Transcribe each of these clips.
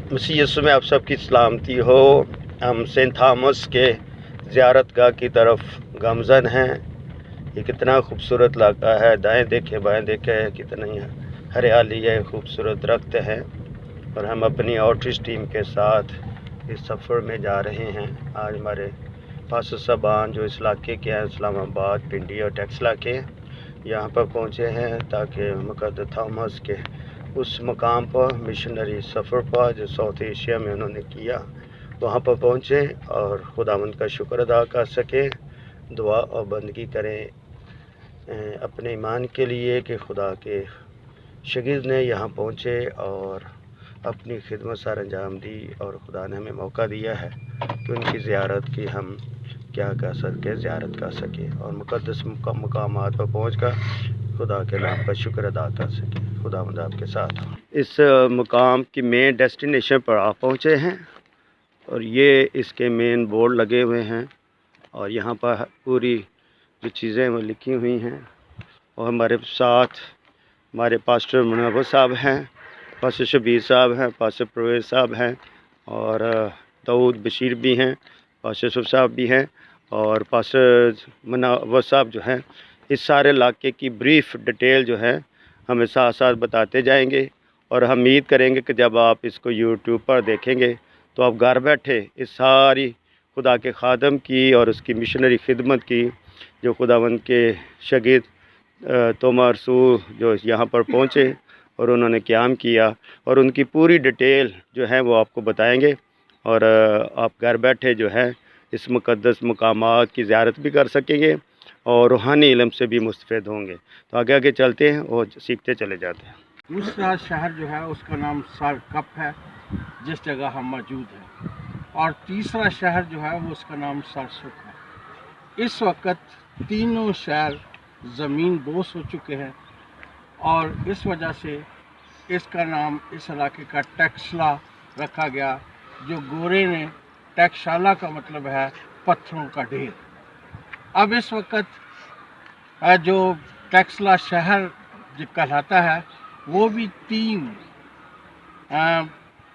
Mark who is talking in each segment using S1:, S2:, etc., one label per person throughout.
S1: मसीह यीशु में आप सबकी सलामती हो। हम सेंट थॉमस के ज़ियारतगाह की तरफ गामज़न हैं। ये कितना खूबसूरत इलाका है, दाएं देखे बाएं देखे कितनी हरियाली है, खूबसूरत दरख्त हैं। और हम अपनी आउटरीच टीम के साथ इस सफ़र में जा रहे हैं। आज हमारे पास्टर साहबान जो इस इलाके के हैं, इस्लामाबाद, पिंडी और टेक्सला के, यहाँ पर पहुँचे हैं ताकि मुक़द्दस थॉमस के उस मकाम पर मिशनरी सफ़र पर जो साउथ एशिया में उन्होंने किया, वहाँ पर पहुँचे और खुदावंद का शुक्र अदा कर सकें, दुआ और बंदगी करें अपने ईमान के लिए कि खुदा के शागिर्द ने यहाँ पहुँचे और अपनी खिदमत सर अंजाम दी और खुदा ने हमें मौका दिया है कि उनकी ज़ियारत की हम क्या कर सकें, ज़ियारत कर सकें और मुक़द्दस मकामात पर पहुँच कर खुदा के नाम का शुक्र अदा कर सकें। खुदावंद आपके साथ हो। इस मुकाम की मेन डेस्टिनेशन पर आप पहुँचे हैं और ये इसके मेन बोर्ड लगे हुए हैं और यहाँ पर पूरी जो चीज़ें वो लिखी हुई हैं। और हमारे साथ हमारे पास्टर मुनव्वर साहब हैं, पास्टर शबीर साहब हैं, पास्टर परवेज़ साहब हैं और दाऊद बशीर भी हैं, पास्टर यूसुफ साहब भी हैं और पास्टर मुनव्वर साहब जो हैं इस सारे इलाके की ब्रीफ डिटेल जो है हमें साथ साथ बताते जाएंगे। और हम उम्मीद करेंगे कि जब आप इसको यूट्यूब पर देखेंगे तो आप घर बैठे इस सारी खुदा के खादम की और उसकी मिशनरी खिदमत की जो खुदावंद के शागिर्द तोमा रसूल जो यहाँ पर पहुँचे और उन्होंने क़याम किया और उनकी पूरी डिटेल जो है वो आपको बताएंगे और आप घर बैठे जो है इस मुक़द्दस मकामात की ज़ियारत भी कर सकेंगे और रूहानी इल्म से भी मुस्तफ़ीद होंगे। तो आगे आगे चलते हैं और सीखते चले जाते हैं।
S2: दूसरा शहर जो है उसका नाम सरकप है, जिस जगह हम मौजूद हैं, और तीसरा शहर जो है वो उसका नाम सरसुख है। इस वक्त तीनों शहर ज़मीन बोस हो चुके हैं और इस वजह से इसका नाम इस इलाके का टेक्सला रखा गया, जो गोरे ने टेक्शाला का मतलब है पत्थरों का ढेर। अब इस वक्त जो टेक्सला शहर जो कहलाता है वो भी 3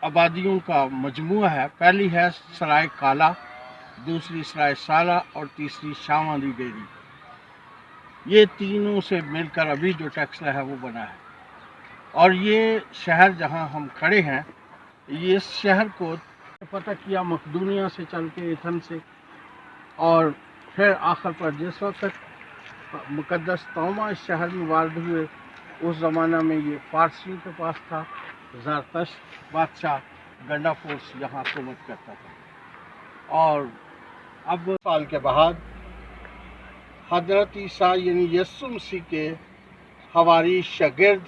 S2: आबादियों का मजमूआ है। पहली है सराय काला, दूसरी सराय साला और तीसरी शावांदी डेरी। ये तीनों से मिलकर अभी जो टेक्सला है वो बना है। और ये शहर जहां हम खड़े हैं, ये शहर को पता किया मकदूनिया से चल के एथन से, और फिर आखिर पर जिस वक्त मुक़द्दस तोमा इस शहर में वारद हुए, उस ज़माना में ये फारसियों के पास था। ज़रतश्त बादशाह गंडाफोर्स यहाँ हुकूमत करता था। और अब साल के बाद हज़रत ईसा यानी यीशु मसीह के हवारी शागिर्द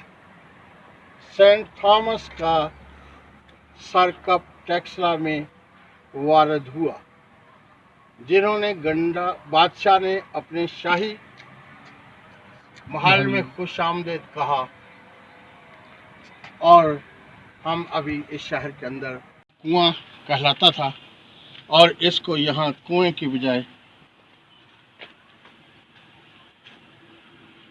S2: सेंट थॉमस का सरकप टेक्सला में वारद हुआ, जिन्होंने गंडा बादशाह ने अपने शाही महल में खुश आमदेद कहा। और हम अभी इस शहर के अंदर कुआं कहलाता था और इसको यहाँ कुएं की बजाय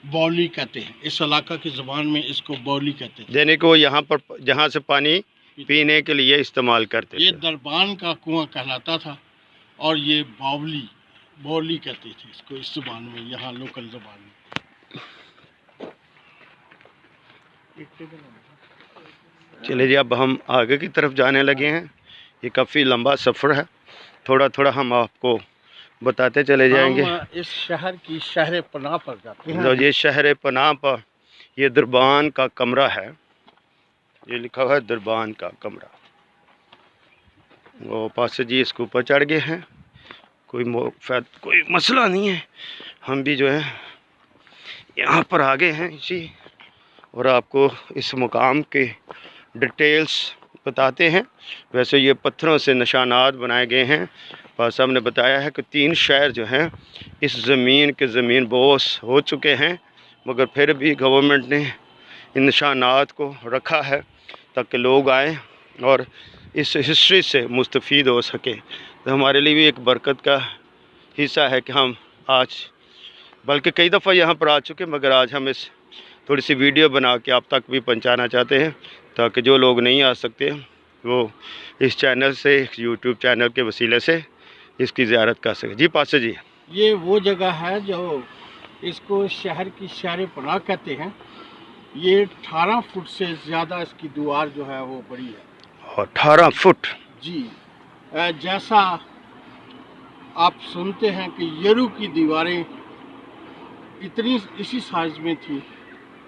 S2: बौली कहते हैं। इस इलाका की ज़बान में इसको बौली कहते हैं,
S1: यानी कि वो यहाँ पर जहाँ से पानी पीने के लिए इस्तेमाल करते थे।
S2: ये दरबान का कुआं कहलाता था और ये बौली कहते थे इसको इस ज़बान में, यहाँ लोकल ज़बान में।
S1: चलिए जी, अब हम आगे की तरफ जाने लगे हैं। ये काफ़ी लंबा सफ़र है, थोड़ा थोड़ा हम आपको बताते चले जाएंगे।
S2: हम इस शहर की शहर पनाह पर जाते हैं।
S1: तो ये शहर पनाह पर ये दरबान का कमरा है, ये लिखा हुआ है दरबान का कमरा। वो पास्टर जी इसके ऊपर चढ़ गए हैं, कोई मसला नहीं है। हम भी जो है यहाँ पर आ गए हैं इसी, और आपको इस मुकाम के डिटेल्स बताते हैं। वैसे ये पत्थरों से निशानात बनाए गए हैं। पास साहब ने बताया है कि 3 शहर जो हैं इस ज़मीन के ज़मीन बोस हो चुके हैं, मगर फिर भी गवर्नमेंट ने इन निशानात को रखा है ताकि लोग आएँ और इस हिस्ट्री से मुस्तफ़ीद हो सके। तो हमारे लिए भी एक बरकत का हिस्सा है कि हम आज, बल्कि कई दफ़ा यहाँ पर आ चुके, मगर आज हम इस थोड़ी सी वीडियो बना के आप तक भी पहुँचाना चाहते हैं ताकि जो लोग नहीं आ सकते वो इस चैनल से, यूट्यूब चैनल के वसीले से इसकी ज़ियारत कर सके। जी पासे जी,
S2: ये वो जगह है जो इसको शहर की शहर पनाह कहते हैं। ये 18 फुट से ज़्यादा इसकी दीवार जो है वो बड़ी है।
S1: 18 फुट।
S2: जी, जैसा आप सुनते हैं कि यरू की दीवारें इतनी इसी साइज में थी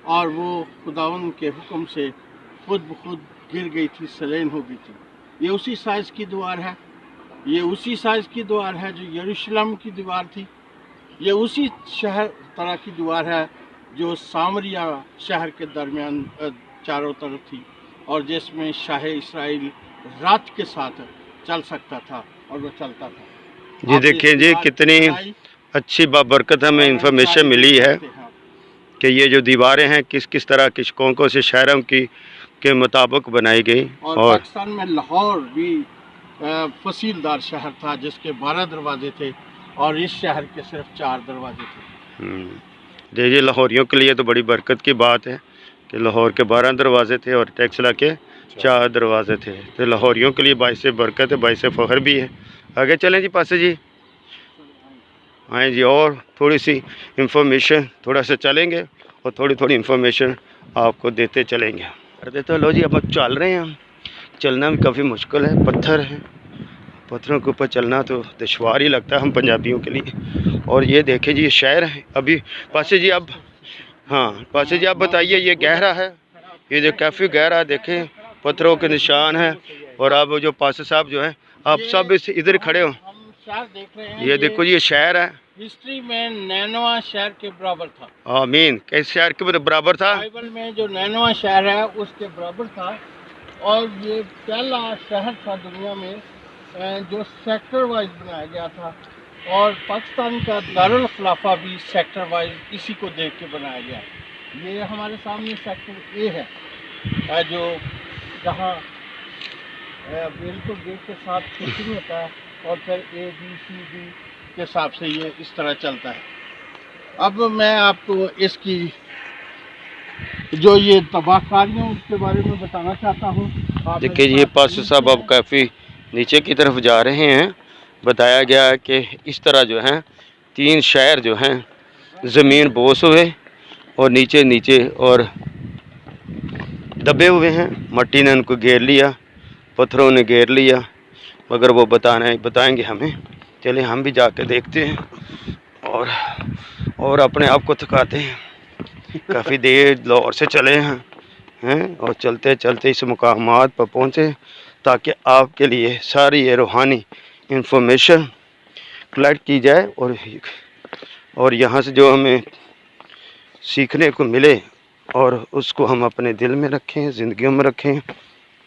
S2: और वो खुदावंद के हुक्म से खुद ब खुद गिर गई थी, सलेन हो गई थी। ये उसी साइज की दीवार है। ये उसी साइज की दीवार है जो यरूशलेम की दीवार थी। ये उसी शहर तरह की दीवार है जो सामरिया शहर के दरमियान चारों तरफ थी और जिसमें शाह इस्राइल रात के साथ चल सकता था और वो चलता था।
S1: जी देखिए जी, कितनी अच्छी बाबरकत हमें इंफॉर्मेशन मिली है कि ये जो दीवारें हैं किस किस तरह किस कौन से शहरों की के मुताबिक बनाई गई।
S2: और पाकिस्तान में लाहौर भी फसीलदार शहर था जिसके 12 दरवाजे थे और इस शहर के सिर्फ 4 दरवाजे थे।
S1: देखिए लाहौरियों के लिए तो बड़ी बरकत की बात है कि लाहौर के 12 दरवाजे थे और टेक्सला के 4 दरवाजे थे। तो लाहौरियों के लिए बाइस बरकत है, बाइस फ़ख्र भी है। आगे चलें जी पासे जी, आए जी, और थोड़ी सी इंफॉर्मेशन थोड़ा सा चलेंगे और थोड़ी थोड़ी इंफॉर्मेशन आपको देते चलेंगे। कर देते हो। लो जी, अब चल रहे हैं हम। चलना भी काफ़ी मुश्किल है, पत्थर है, पत्थरों के ऊपर चलना तो दुश्वार ही लगता है हम पंजाबियों के लिए। और ये देखें जी, ये शहर है अभी पासे जी। अब हाँ पासे जी, आप बताइए, ये गहरा है, ये जो काफ़ी गहरा है, देखें पत्थरों के निशान है। और अब जो पासे साहब जो है, आप सब इधर खड़े हो,
S2: शहर देख रहे हैं।
S1: ये देखो जी, ये शहर है,
S2: हिस्ट्री में नैनवा शहर के बराबर था।
S1: आमीन, किस शहर के बराबर था?
S2: बाइबल में जो नैनवा शहर है उसके बराबर था। और ये पहला शहर था दुनिया में जो सेक्टर वाइज बनाया गया था। और पाकिस्तान का दारुल खिलाफा भी सेक्टर वाइज इसी को देख के बनाया गया। ये हमारे सामने सेक्टर ए है जो जहाँ बिल्कुल गेट के साथ फिटिंग होता है और फिर A B C D के हिसाब से ये इस तरह चलता है। अब मैं आपको इसकी जो ये तबाहकारियों के बारे में बताना चाहता हूँ।
S1: देखिए ये पास साहब अब काफ़ी नीचे की तरफ जा रहे हैं। बताया गया है कि इस तरह जो है 3 शहर जो हैं ज़मीन बोस हुए और नीचे नीचे और दबे हुए हैं। मट्टी ने उनको घेर लिया, पत्थरों ने घेर लिया, मगर वो बताएंगे हमें। चलिए हम भी जाके देखते हैं और अपने आप को थकाते हैं। काफ़ी देर लाहौर से चले हैं और चलते चलते इस मुकामात पर पहुँचे ताकि आपके लिए सारी ये रूहानी इंफॉर्मेशन कलेक्ट की जाए और यहाँ से जो हमें सीखने को मिले और उसको हम अपने दिल में रखें, ज़िंदगियों में रखें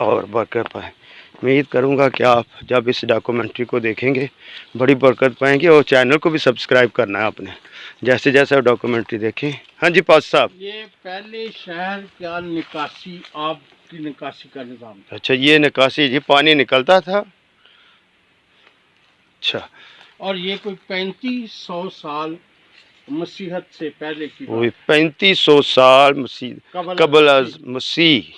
S1: और बरकत पाएँ। उम्मीद करूँगा कि आप जब इस डॉक्यूमेंट्री को देखेंगे बड़ी बरकत पाएंगे। और चैनल को भी सब्सक्राइब करना है आपने, जैसे जैसे डॉक्यूमेंट्री देखें। हाँ जी पास साहब,
S2: ये पहले शहर का निकासी, आब की निकासी का निज़ाम था।
S1: अच्छा, ये निकासी जी, पानी निकलता था। अच्छा,
S2: और ये कोई 3500 साल मसीहत से पहले की बात।
S1: वही 3500 साल कबल मसीह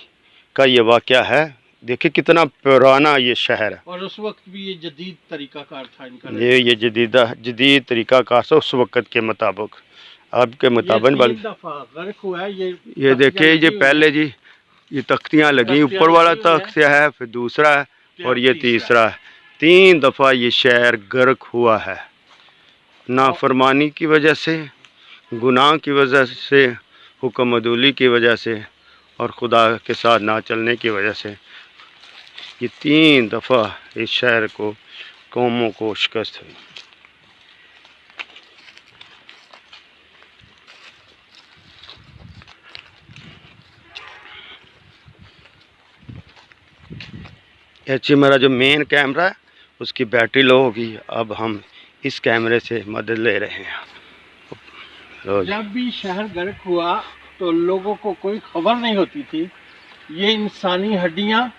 S1: का ये वाक़या है। देखिए कितना पुराना ये शहर है।
S2: और उस वक्त भी ये जदीद तरीक़ाकार था इनका।
S1: ये जदीद तरीक़ाकार था उस वक़्त के मुताबिक, आपके मुताबिक। ये देखिए, ये पहले जी ये तख्तियाँ लगी, ऊपर वाला तख्त है, फिर दूसरा है और ये तीसरा है। 3 दफ़ा ये शहर गर्क हुआ है, नाफरमानी की वजह से, गुनाह की वजह से, हुक्म अदूली की वजह से और खुदा के साथ ना चलने की वजह से। ये 3 दफ़ा इस शहर को कौमों को शिकस्त हुई। अच्छी मेरा जो मेन कैमरा है उसकी बैटरी लो होगी। अब हम इस कैमरे से मदद ले रहे हैं।
S2: जब भी शहर गर्क हुआ तो लोगों को कोई खबर नहीं होती थी। ये इंसानी हड्डियाँ,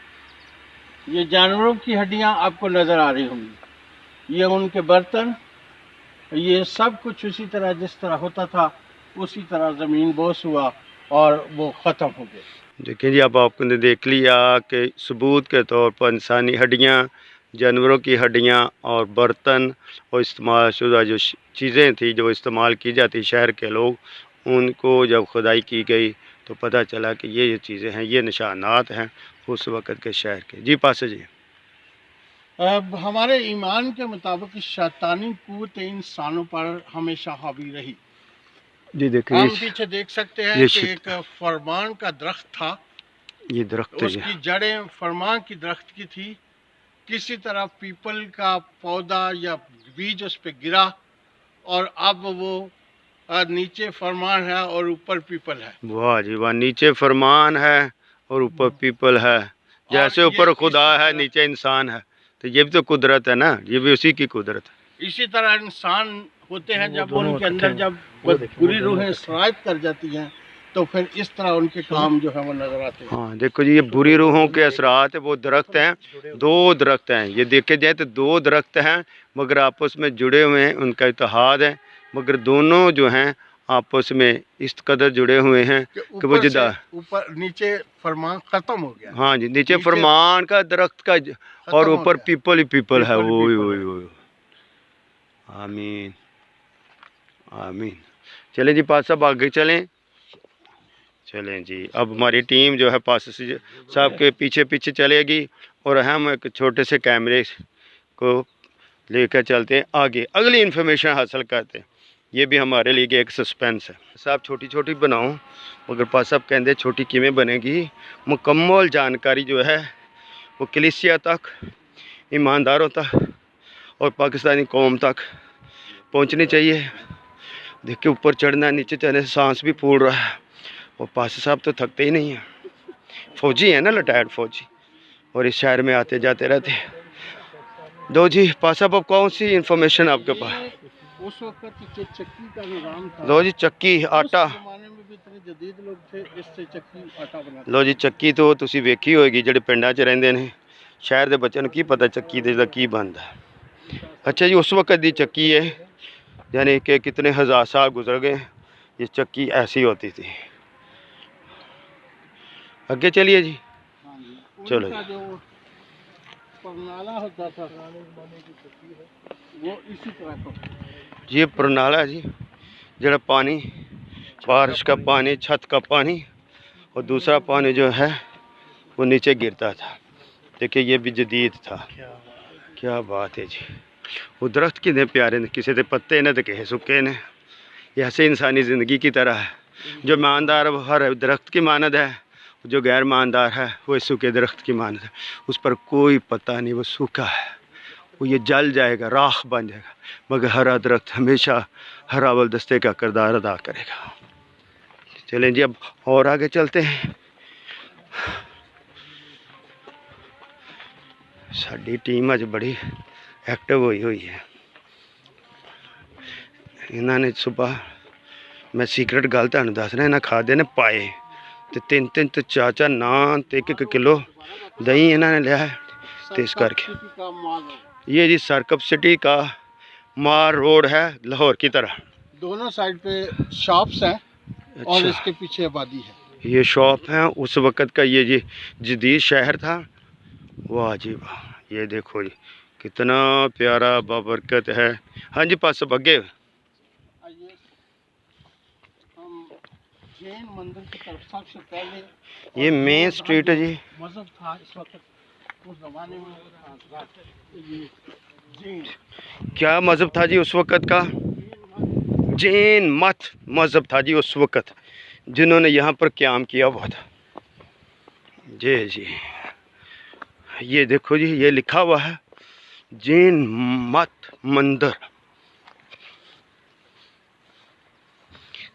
S2: ये जानवरों की हड्डियाँ आपको नज़र आ रही होंगी। ये उनके बर्तन, ये सब कुछ उसी तरह जिस तरह होता था उसी तरह ज़मीन बोस हुआ और वो ख़त्म हो गए।
S1: देखिए जी, अब आपने देख लिया कि सबूत के तौर पर इंसानी हड्डियाँ, जानवरों की हड्डियाँ और बर्तन और इस्तेमाल शुदा जो चीज़ें थी जो इस्तेमाल की जाती शहर के लोग, उनको जब खुदाई की गई तो पता चला कि ये चीज़ें हैं, ये निशानात हैं उस वक़्त के शहर के। जी पासा जी।
S2: अब हमारे ईमान के मुताबिक शैतानी क़ुव्वत इंसानों पर हमेशा हावी रही।
S1: जी देखिए,
S2: हम पीछे देख सकते हैं कि एक फरमान का दरख्त था,
S1: ये दरख्त
S2: उसकी जड़ें फरमान की दरख्त की थी। किसी तरह पीपल का पौधा या बीज उस पे गिरा और अब वो नीचे फरमान है और ऊपर पीपल है।
S1: वाह जी वाह, नीचे फरमान है और ऊपर पीपल है। जैसे ऊपर खुदा है नीचे इंसान है, तो ये भी तो कुदरत है ना, ये भी उसी की कुदरत है।
S2: इसी तरह इंसान होते हैं, जब उनके अंदर जब बुरी रूहें सरायत कर जाती हैं तो फिर इस तरह उनके काम जो है वो नजर आते हैं।
S1: हाँ देखो जी, ये बुरी रूहों के असरात है, वो दरख्त हैं, दो दरख्त हैं, ये देखे जाए तो दो दरख्त हैं मगर आपस में जुड़े हुए हैं, उनका इत्तेहाद है, मगर दोनों जो हैं आपस में इस कदर जुड़े हुए हैं कि वो जुदा,
S2: ऊपर नीचे फरमान खत्म हो गया।
S1: हाँ जी, नीचे फरमान का दरख्त का और ऊपर पीपल ही पीपल है। वो आमीन आमीन। चलें जी पास साहब, आगे चलें जी। अब हमारी टीम जो है पास साहब के पीछे पीछे चलेगी और हम एक छोटे से कैमरे को लेकर चलते हैं आगे, अगली इन्फॉर्मेशन हासिल करते हैं। ये भी हमारे लिए एक सस्पेंस है। साहब छोटी छोटी बनाओ, मगर पास साहब कहते छोटी किमें बनेगी, मुकम्मल जानकारी जो है वो कलीसिया तक, ईमानदारों तक और पाकिस्तानी कौम तक पहुंचनी चाहिए। देखिए ऊपर चढ़ना, नीचे चढ़ने से सांस भी फूल रहा है और पास साहब तो थकते ही नहीं हैं, फौजी हैं ना, रिटायर्ड फौजी, और इस शहर में आते जाते रहते हैं। दो जी पास साहब, अब कौन सी इन्फॉर्मेशन आपके पास?
S2: उस वक्त जो चक्की का निज़ाम था,
S1: लो जी चक्की आटा,
S2: उस ज़माने में भी इतने जदीद लोग थे, इससे चक्की आटा बनाते।
S1: लो जी चक्की तो तुसी वेखी होएगी, ਜਿਹੜੇ ਪਿੰਡਾਂ 'ਚ ਰਹਿੰਦੇ ਨੇ, शहर के बच्चों की पता चक्की ਦਾ ਕੀ बनता। अच्छा जी, उस वक्त की चक्की है, यानी कि कितने हज़ार साल गुजर गए, ये चक्की ऐसी होती थी। आगे चलिए जी। चलो
S2: जो परनाला होता था वो इसी तरह का,
S1: ये परनाला जी, जरा पानी, बारिश का पानी, छत का पानी और दूसरा पानी जो है वो नीचे गिरता था। देखिए ये भी जदीद था। क्या बात है जी। वो दरख्त कितने प्यारे ने, किसी के पत्ते ने तो किसी सूखे ने। ये ऐसे इंसानी ज़िंदगी की तरह है, जो ईमानदार वो हर दरख्त की मानद है, जो गैर ईमानदार है वो इस सूखे दरख्त की मानद है। उस पर कोई पता नहीं, वो सूखा है, वो ये जल जाएगा, राख बन जाएगा, मगर हरा दरख्त हमेशा हर अव्वल दस्ते का किरदार अदा करेगा। चलें जी, अब और आगे चलते हैं। साडी टीम अज बड़ी एक्टिव हुई है। इन्होंने सुबह, मैं सीक्रेट गल तुहानूं दस रहा, इन्हें खादे ने पाए तो 3-3 तो 4-4 नान तो 1-1 किलो दही इन्होंने लिया है। तो इस करके ये जी सरकप सिटी का मार रोड है, लाहौर की तरह, दोनों साइड पे शॉप्स हैं। अच्छा। और इसके पीछे आबादी है, ये शॉप है। उस वक़्त का ये जी जदीद शहर था। वाह जी वाह, ये देखो जी कितना प्यारा बाबरकत है। हाँ जी पास अगे
S2: जैन मंदिर की तरफ सबसे पहले
S1: ये मेन स्ट्रीट है जी।
S2: मजहब था इस वक्त, उस ज़माने में
S1: क्या मजहब था जी उस वक़्त का? जैन मत मजहब था जी उस वक़्त, जिन्होंने यहाँ पर क़याम किया हुआ था। जी जी, ये देखो जी, ये लिखा हुआ है जैन मत मंदिर,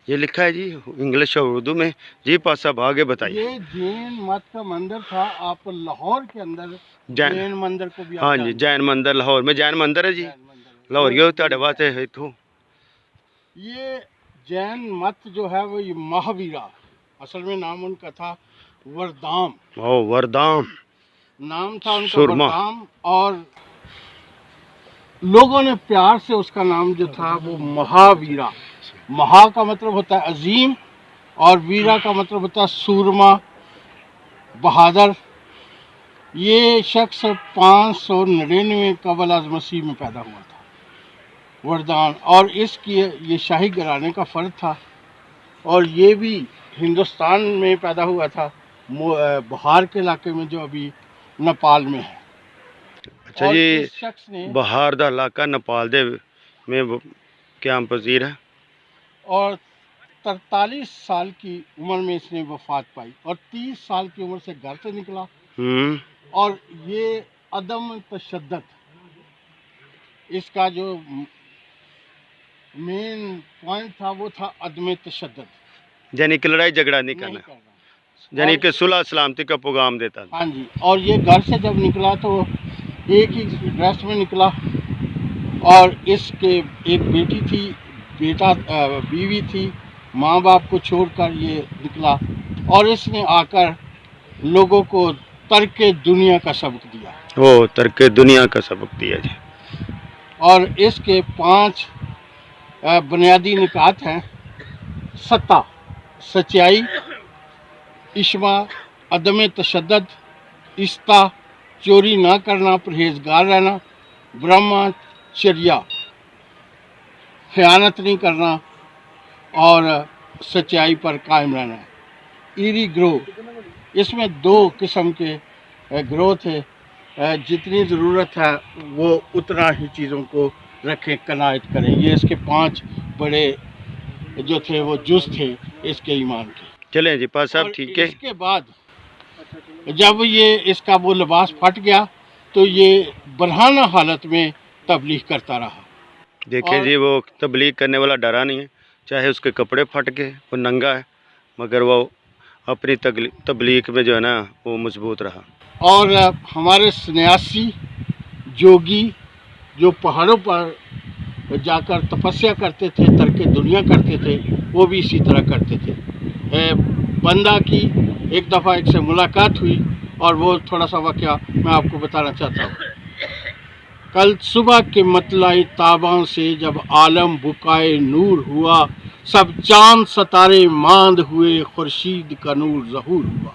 S1: ये लिखा है जी इंग्लिश और उर्दू में। जी पास साहब आगे बताइए।
S2: ये जैन मत का मंदिर था। आप लाहौर के अंदर जैन मंदिर को भी,
S1: हाँ जी जैन मंदिर, लाहौर में जैन मंदिर है जी। लाहौर यो तुहाडे वास्ते है इत्थों।
S2: ये जैन मत जो है वो ये महावीरा, असल में नाम उनका था वरदाम।
S1: ओ वरदाम
S2: नाम था उनका, वरदाम, और लोगों ने प्यार से उसका नाम जो था वो महावीरा, महा का मतलब होता है अजीम और वीरा का मतलब होता है सूरमा, बहादुर। ये शख्स 599 कबल अज़ मसीह में पैदा हुआ था, वरदान। और इसकी ये शाही घराने का फ़र्द था और ये भी हिंदुस्तान में पैदा हुआ था, बिहार के इलाके में जो अभी नेपाल में है।
S1: अच्छा
S2: और
S1: जी,
S2: इस शख्स ने
S1: बिहार दा इलाका नेपाल दे में क्या पजीर है।
S2: और 43 साल की उम्र में इसने वफात पाई और 30 साल की उम्र से घर से निकला। और ये अदम तशद्दुद, इसका जो मेन पॉइंट था वो था अदम तशद्दुद,
S1: यानी कि लड़ाई झगड़ा नहीं
S2: नहीं
S1: करना,
S2: करना।
S1: यानी
S2: और
S1: कि सुलह सलामती का पैगाम देता था।
S2: हाँ जी, और ये घर से जब निकला तो एक ही ड्रेस में निकला और इसके एक बेटी थी, बीवी थी, माँ बाप को छोड़कर ये निकला और इसने आकर लोगों को तर्क दुनिया का सबक दिया।
S1: ओ, तर्क दुनिया का सबक दिया जी।
S2: और इसके 5 बुनियादी निकात हैं: सत्ता, सच्चाई, इश्मा, अदम तशद्दुद, इस्ता, चोरी ना करना, परहेजगार रहना, ब्रह्मचर्या, खयानत नहीं करना और सच्चाई पर कायम रहना। ईरी ग्रोह, इसमें 2 किस्म के ग्रोह थे। जितनी ज़रूरत है वो उतना ही चीज़ों को रखें, कनायत करें। ये इसके 5 बड़े जो थे वो जुज़ थे इसके ईमान के।
S1: चलें जी पास साहब,
S2: और
S1: ठीक है।
S2: इसके बाद जब ये इसका वो लिबास फट गया तो ये बरहाना हालत में तबलीग करता रहा।
S1: देखें जी, वो तबलीग करने वाला डरा नहीं है, चाहे उसके कपड़े फट के, वो नंगा है, मगर वो अपनी तबलीग में जो है ना वो मजबूत रहा।
S2: और हमारे सन्यासी जोगी जो पहाड़ों पर जाकर तपस्या करते थे, तर्क दुनिया करते थे, वो भी इसी तरह करते थे। बंदा की एक दफ़ा एक से मुलाकात हुई और वो थोड़ा सा वाक़या मैं आपको बताना चाहता हूँ। कल सुबह के मतलाई ताबां से जब आलम बुकाए नूर हुआ, सब चांद सितारे मांद हुए, खुर्शीद का नूर ज़हूर हुआ।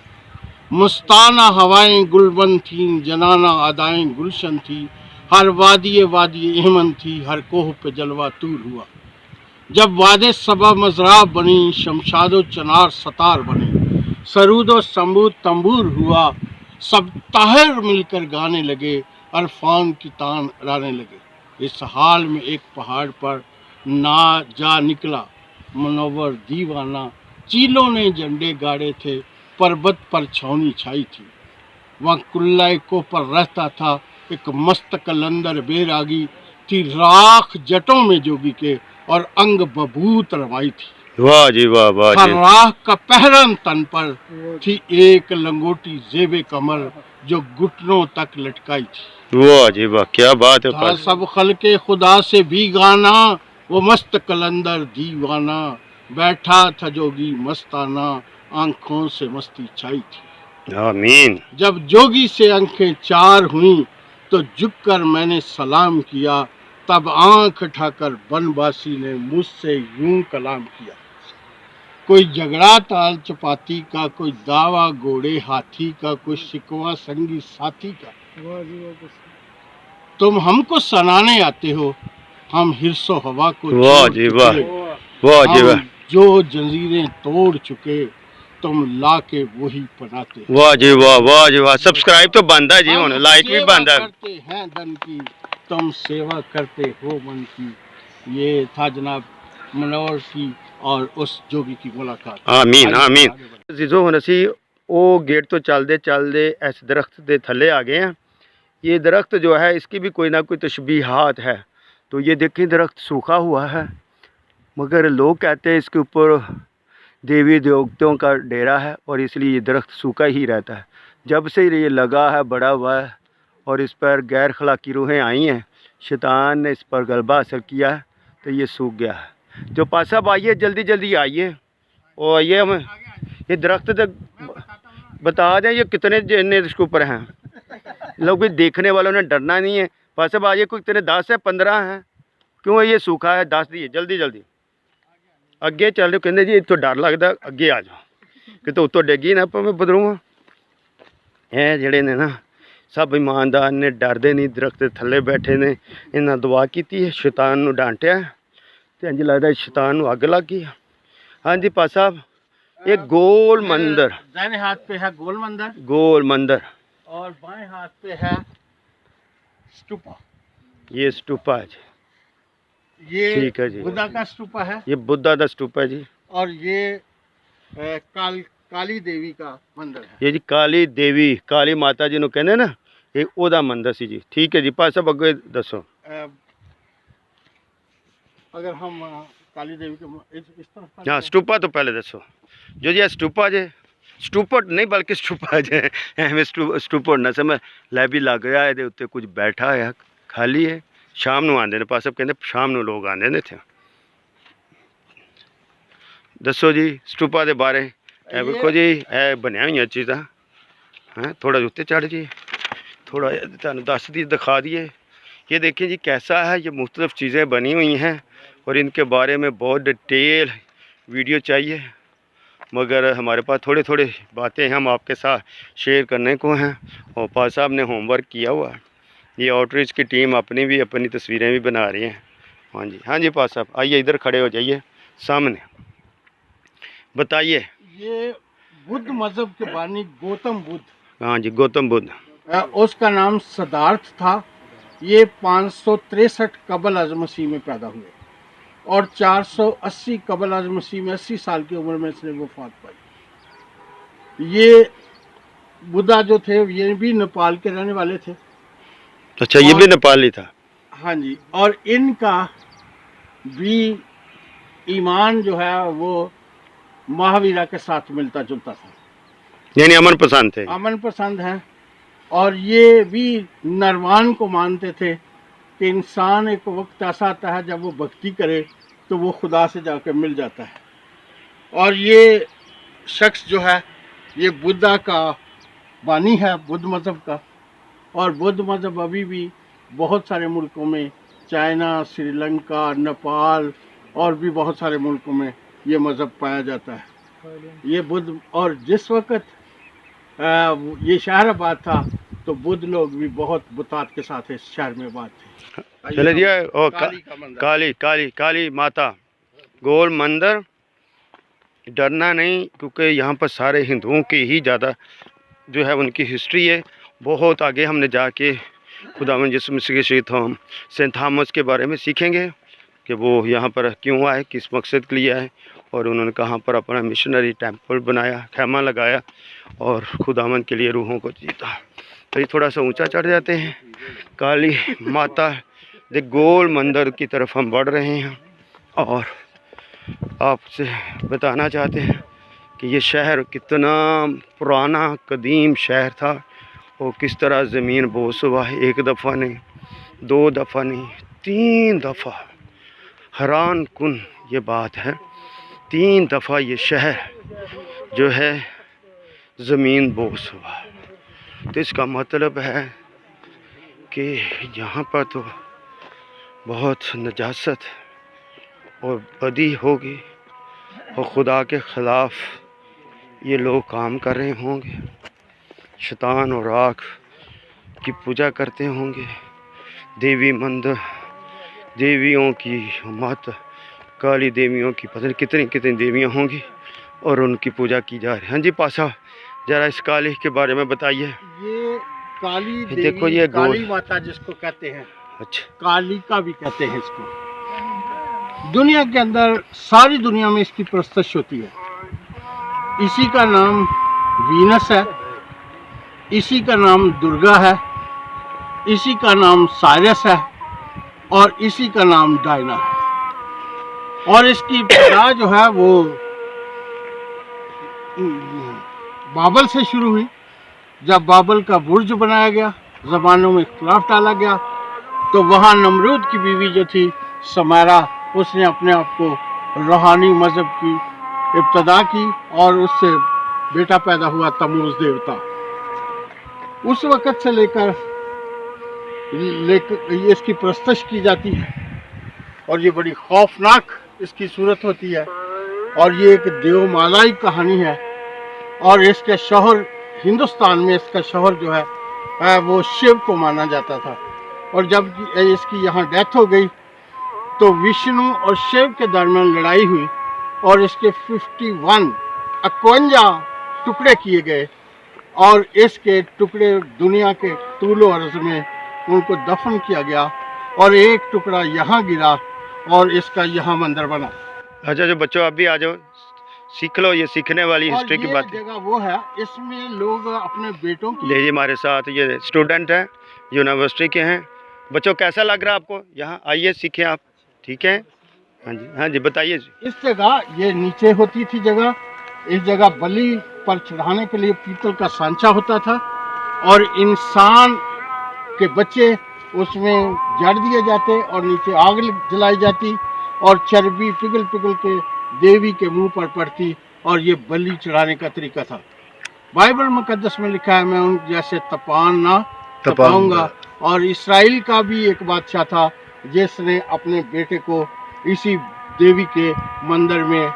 S2: मुस्ताना हवाएं गुलबन थीं, जनाना अदाएं गुलशन थी, हर वादिये वादिये अहमन थी, हर कोह पे जलवा तूर हुआ। जब वादे सबा मजरा बनी, शमशादो चनार सतार बने, सरूदो सम्बूत तंबूर हुआ, सब ताहिर मिलकर गाने लगे, अरफान की तान अड़ाने लगे। इस हाल में एक पहाड़ पर ना जा निकला मुनव्वर दीवाना, चीलों ने झंडे गाड़े थे, पर्वत पर छावनी छाई थी। वहाँ कुल्लाए को पर रहता था एक मस्त कलंदर बेरागी, थी राख जटों में जोगी के और अंग बबूत रवाई थी।
S1: वाह जी वाह, वाह
S2: हर
S1: जी।
S2: राख का पहरन तन पर थी एक लंगोटी जेबे कमर जो घुटनों तक लटकाई थी।
S1: वाह जी वाह, क्या बात है।
S2: था सब खलके खुदा से भी गाना, वो मस्त कलंदर दीवाना, बैठा था जोगी मस्ताना, आंखों से मस्ती छाई थी।
S1: आमीन।
S2: जब जोगी से आंखें 4 हुई तो झुककर मैंने सलाम किया, तब आंख उठाकर बनवासी ने मुझसे यूं कलाम किया। कोई झगड़ा ताल चपाती का, कोई दावा घोड़े हाथी का, कोई शिकवा संगी साथी का। तुम हमको सनाने आते हो, हम हिर्सो हवा को
S1: वाह जी वाह, वाह जी वाह,
S2: जो जंजीरें तोड़ चुके, तुम लाके वही पनाते हो।
S1: वाह जी वाह, वाह जी वाह। सब्सक्राइब तो बंदा जी, होने लाइक भी बंदा।
S2: करते हैं धन की, तुम सेवा करते हो मन की। ये था जनाब मनोहर की और उस जोगी की मुलाकात।
S1: आमीन आमीन। अजीजो हुन असी वो गेट तो चलते इस दरख्त के थले आ गए हैं। ये दरख्त जो है इसकी भी कोई ना कोई तशबीहात है। तो ये देखें, दरख्त सूखा हुआ है, मगर लोग कहते हैं इसके ऊपर देवी देवताओं का डेरा है और इसलिए ये दरख्त सूखा ही रहता है। जब से ये लगा है, बड़ा हुआ है और इस पर गैर अखलाकी रूहें आई हैं, शैतान ने इस पर गलबा हासिल किया है, तो ये सूख गया है। जो पास साहब आइए, जल्दी जल्दी आइए और आइए, हमें ये दरख्त तक बता दें ये कितने जने इसके ऊपर हैं। लोग भी देखने वालों ने डरना नहीं है। पास साहब आइए, कोई कितने 10 है 15 हैं, क्यों ये सूखा है? 10 दिए, जल्दी जल्दी ਅੱਗੇ ਚੱਲ ਰਹੇ ਕਹਿੰਦੇ ਜੀ ਇੱਥੋਂ ਡਰ ਲੱਗਦਾ ਅੱਗੇ ਆ ਜਾਓ ਕਿਤੇ ਉੱਤੋਂ ਡਿੱਗੀ ਨਾ ਪਵੇਂ ਬਦਰੂਆਂ। ਇਹ ਜਿਹੜੇ ਨੇ ਨਾ ਸਭ ਇਮਾਨਦਾਰ ਨੇ, ਡਰਦੇ ਨਹੀਂ, ਦਰਖਤ ਦੇ ਥੱਲੇ ਬੈਠੇ ਨੇ। ਇਹਨਾਂ ਦੁਆ ਕੀਤੀ ਹੈ, ਸ਼ੈਤਾਨ ਨੂੰ ਡਾਂਟਿਆ ਤੇ ਇੰਜ ਲੱਗਦਾ शैतान ਨੂੰ ਅੱਗ ਲੱਗ ਗਈ। हाँ जी पा साहब, एक गोल मंदिर,
S2: दाहिने हाथ पे है गोल मंदिर,
S1: गोल मंदिर,
S2: और बाएं हाथ पे है स्तूपा।
S1: ये स्तूपा है जी,
S2: ये
S1: ठीक है जी,
S2: बुद्धा का स्तूपा है,
S1: ये बुद्धा का स्तूपा है जी,
S2: और ये काली देवी का मंदिर है।
S1: ये जी काली देवी, काली माता जी नु कहने ना, ये ओदा मंदिर सी जी। ठीक है जी पा साहब अगे दसो।
S2: अगर हम काली देवी के इस तरफ,
S1: हाँ स्टूपा तो पहले दसो जो जी स्टूपा जे, स्टूपट नहीं बल्कि स्टूपा जे, एवं स्टूपट ना समझ लै भी लग गया ये उत्ते कुछ बैठा है, खाली है। शाम नूं आंदे ने पा साहब कहते शाम नूं लोग आंदे ने इत्थे। दसो जी स्टूपा दे बारे। ए देखो जी ए बनिया हुई चीज़ां हैं, थोड़ा उत्ते चढ़ जी, थोड़ा तुहानूं दस दी दिखा दिए। ये देखिए जी कैसा है, ये मुख्तलिफ चीज़ें बनी हुई हैं और इनके बारे में बहुत डिटेल वीडियो चाहिए, मगर हमारे पास थोड़े थोड़े बातें हम आपके साथ शेयर करने को हैं। और पा साहब ने होमवर्क किया हुआ है, ये आउटरीच की टीम अपनी भी अपनी तस्वीरें भी बना रही हैं। हाँ जी, हाँ जी पा साहब आइए इधर खड़े हो जाइए सामने, बताइए।
S2: ये बुद्ध मजहब के बानी गौतम बुद्ध,
S1: हाँ जी गौतम बुद्ध,
S2: उसका नाम सिद्धार्थ था। ये 563 कबल अज़ मसीह में पैदा हुए और 480 कबल अज़ मसीह में 80 साल की उम्र में इसने वफात पाई। ये बुद्धा जो थे ये भी नेपाल के रहने वाले थे।
S1: अच्छा ये भी नेपाली था।
S2: हाँ जी, और इनका भी ईमान जो है वो महावीरा के साथ मिलता जुलता था,
S1: यानी अमन पसंद थे,
S2: अमन पसंद हैं। और ये भी नरवान को मानते थे कि इंसान एक वक्त ऐसा आता है जब वो भक्ति करे तो वो खुदा से जाकर मिल जाता है। और ये शख्स जो है ये बुद्धा का बानी है, बुद्ध मज़हब का। और बुद्ध मज़हब अभी भी बहुत सारे मुल्कों में, चाइना, श्रीलंका, नेपाल और भी बहुत सारे मुल्कों में ये मज़हब पाया जाता है। ये बुद्ध, और जिस वक्त ये शहर आबाद था तो बुद्ध लोग भी बहुत बुतात के साथ इस शहर में आबाद थे।
S1: चले जी ओ
S2: काली
S1: काली माता गोल मंदिर। डरना नहीं, क्योंकि यहाँ पर सारे हिंदुओं की ही ज़्यादा जो है उनकी हिस्ट्री है। बहुत आगे हमने जाके खुदावंद यीशु मसीह के शहीद हम सेंट थॉमस के बारे में सीखेंगे कि वो यहाँ पर क्यों आए, किस मकसद के लिए आए, और उन्होंने कहाँ पर अपना मिशनरी टेंपल बनाया, खैमा लगाया और खुदावंद के लिए रूहों को जीता। तो ये थोड़ा सा ऊंचा चढ़ जाते हैं। काली माता दे गोल मंदिर की तरफ हम बढ़ रहे हैं और आपसे बताना चाहते हैं कि ये शहर कितना पुराना कदीम शहर था और किस तरह ज़मीन बोस हुआ है। एक दफ़ा नहीं, दो दफ़ा नहीं, 3 दफ़ा। हैरान कुन ये बात है, 3 दफ़ा ये शहर जो है ज़मीन बोस हुआ। तो इसका मतलब है कि यहाँ पर तो बहुत नजासत और बदी होगी और खुदा के ख़िलाफ़ ये लोग काम कर रहे होंगे, शैतान और आग की पूजा करते होंगे, देवी मंदिर, देवियों की माता, काली देवियों की पता नहीं कितनी कितनी देवियाँ होंगी और उनकी पूजा की जा रही है। हाँ जी पासा जरा इस काली के बारे में बताइए।
S2: ये काली देवी,
S1: देखो ये
S2: काली माता जिसको कहते हैं,
S1: अच्छा
S2: काली का भी कहते हैं इसको। दुनिया के अंदर सारी दुनिया में इसकी प्रस्तुत होती है। इसी का नाम वीनस है, इसी का नाम दुर्गा है, इसी का नाम साइरस है और इसी का नाम डायना है। और इसकी पूजा जो है वो बाबल से शुरू हुई। जब बाबल का बुर्ज बनाया गया, ज़मानों में इख्तिलाफ डाला गया, तो वहाँ नमरूद की बीवी जो थी समारा, उसने अपने आप को रूहानी मज़हब की इब्तदा की और उससे बेटा पैदा हुआ तमूज देवता। उस वक़्त से लेकर इसकी प्रस्तुत की जाती है और ये बड़ी खौफनाक इसकी सूरत होती है और ये एक देवमालाई कहानी है। और इसके शौहर, हिंदुस्तान में इसका शौहर जो है वो शिव को माना जाता था। और जब इसकी यहाँ डेथ हो गई तो विष्णु और शिव के दरमियान लड़ाई हुई और इसके 51 टुकड़े किए गए और इसके टुकड़े दुनिया के तूलो अर्ज में उनको दफन किया गया और एक टुकड़ा यहाँ गिरा और इसका यहाँ मंदिर बना।
S1: अच्छा, जो बच्चों आप भी आ जाओ, सीख लो, ये सीखने वाली हिस्ट्री की बात है।
S2: जगह वो है, इसमें लोग अपने बेटों की
S1: ये हमारे साथ ये स्टूडेंट हैं, यूनिवर्सिटी के हैं। बच्चों कैसा लग रहा है आपको? यहाँ आइए, सीखें आप, ठीक है? हाँ जी, हाँ जी, बताइए जी।
S2: इस जगह ये नीचे होती थी जगह, इस जगह बलि पर चढ़ाने के लिए पीतल का सांचा होता था और इंसान के बच्चे उसमें जड़ दिए जाते और नीचे आग जलाई जाती और चर्बी पिघल पिघल के देवी के मुंह पर पड़ती और ये बलि चढ़ाने का तरीका था। बाइबल मुकद्दस में लिखा है, मैं उन जैसे तपान ना तपाऊंगा। और इसराइल का भी एक बादशाह था जिसने अपने बेटे को इसी देवी के मंदिर में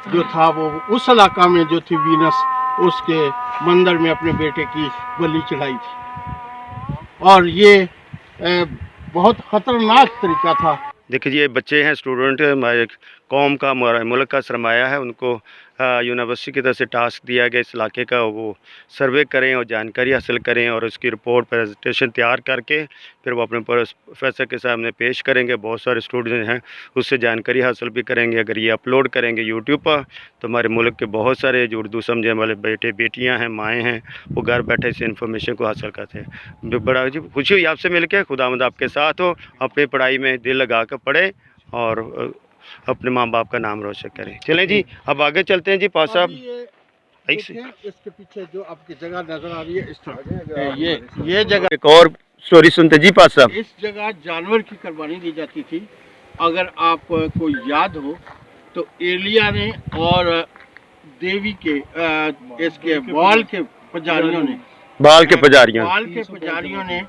S2: जो था वो उस इलाका में जो थी वीनस, उसके मंदिर में अपने बेटे की बलि चढ़ाई थी। और ये बहुत खतरनाक तरीका था।
S1: देखिए, ये बच्चे हैं, स्टूडेंट, हमारे कौम का, हमारे मुल्क का सरमाया है। उनको यूनिवर्सिटी की तरफ से टास्क दिया गया इस इलाके का वो सर्वे करें और जानकारी हासिल करें और उसकी रिपोर्ट प्रेजेंटेशन तैयार करके फिर वो अपने प्रोफेसर के सामने पेश करेंगे। बहुत सारे स्टूडेंट हैं, उससे जानकारी हासिल भी करेंगे। अगर ये अपलोड करेंगे यूट्यूब पर तो हमारे मुल्क के बहुत सारे जो उर्दू समझने वाले बेटे बेटियाँ हैं, माएँ हैं, वो घर बैठे इस इन्फॉर्मेशन को हासिल करते हैं। बड़ा जी खुशी हुई आपसे मिल के। खुदावंद आपके साथ हो, अपनी पढ़ाई में दिल लगा कर पढ़ें और अपने माँ बाप का नाम रोशन करें। चलें जी, अब आगे चलते हैं जी। पास साहब,
S2: इसके पीछे जो आपकी जगह नजर आ रही है, इस तरह ये जगह
S1: एक और स्टोरी सुनते जी पास साहब।
S2: इस जगह जानवर की कुर्बानी दी जाती थी। अगर आपको याद हो तो एलिया ने और देवी के इसके बाल के पुजारियों ने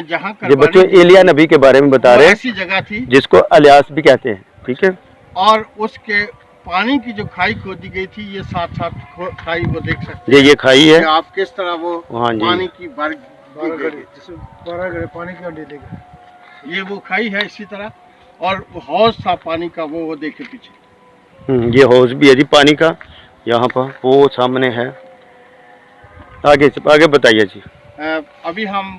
S2: जहाँ
S1: ये बच्चों एलिया नबी के बारे में बता रहे हैं,
S2: ऐसी जगह थी
S1: जिसको अलियास भी कहते हैं, ठीक है?
S2: और उसके पानी की जो खाई खोदी गई थी, ये साथ साथ खाई वो देख सकते हैं।
S1: ये खाई है,
S2: आप किस तरह वो पानी की
S3: 12 घड़े पानी का ले लेगा,
S2: ये वो खाई है इसी तरह। और हौज था पानी का, वो देखे पीछे।
S1: ये हौज भी है जी पानी का, यहाँ पर वो सामने है। आगे बताइए जी।
S2: अभी हम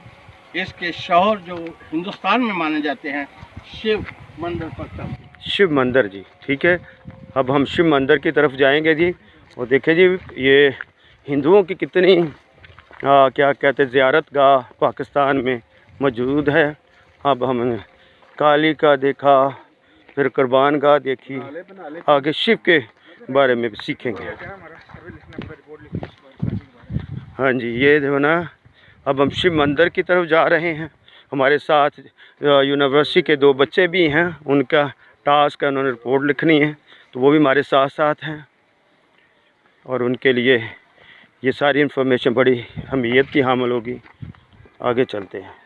S2: इसके शहर जो हिंदुस्तान में माने जाते हैं, शिव मंदिर पर चलते हैं।
S1: शिव मंदिर जी, ठीक है। अब हम शिव मंदिर की तरफ जाएंगे जी। और देखिए जी, ये हिंदुओं की कितनी क्या कहते हैं ज़ियारत गाह पाकिस्तान में मौजूद है। अब हमने काली का देखा, फिर कुर्बान गाह देखी, आगे शिव के बारे में भी सीखेंगे। हाँ जी, ये जो ना, अब हम शिव मंदिर की तरफ जा रहे हैं। हमारे साथ यूनिवर्सिटी के 2 बच्चे भी हैं, उनका टास्क है, उन्होंने रिपोर्ट लिखनी है, तो वो भी हमारे साथ साथ हैं और उनके लिए ये सारी इन्फॉर्मेशन बड़ी अहमियत की हामिल होगी। आगे चलते हैं।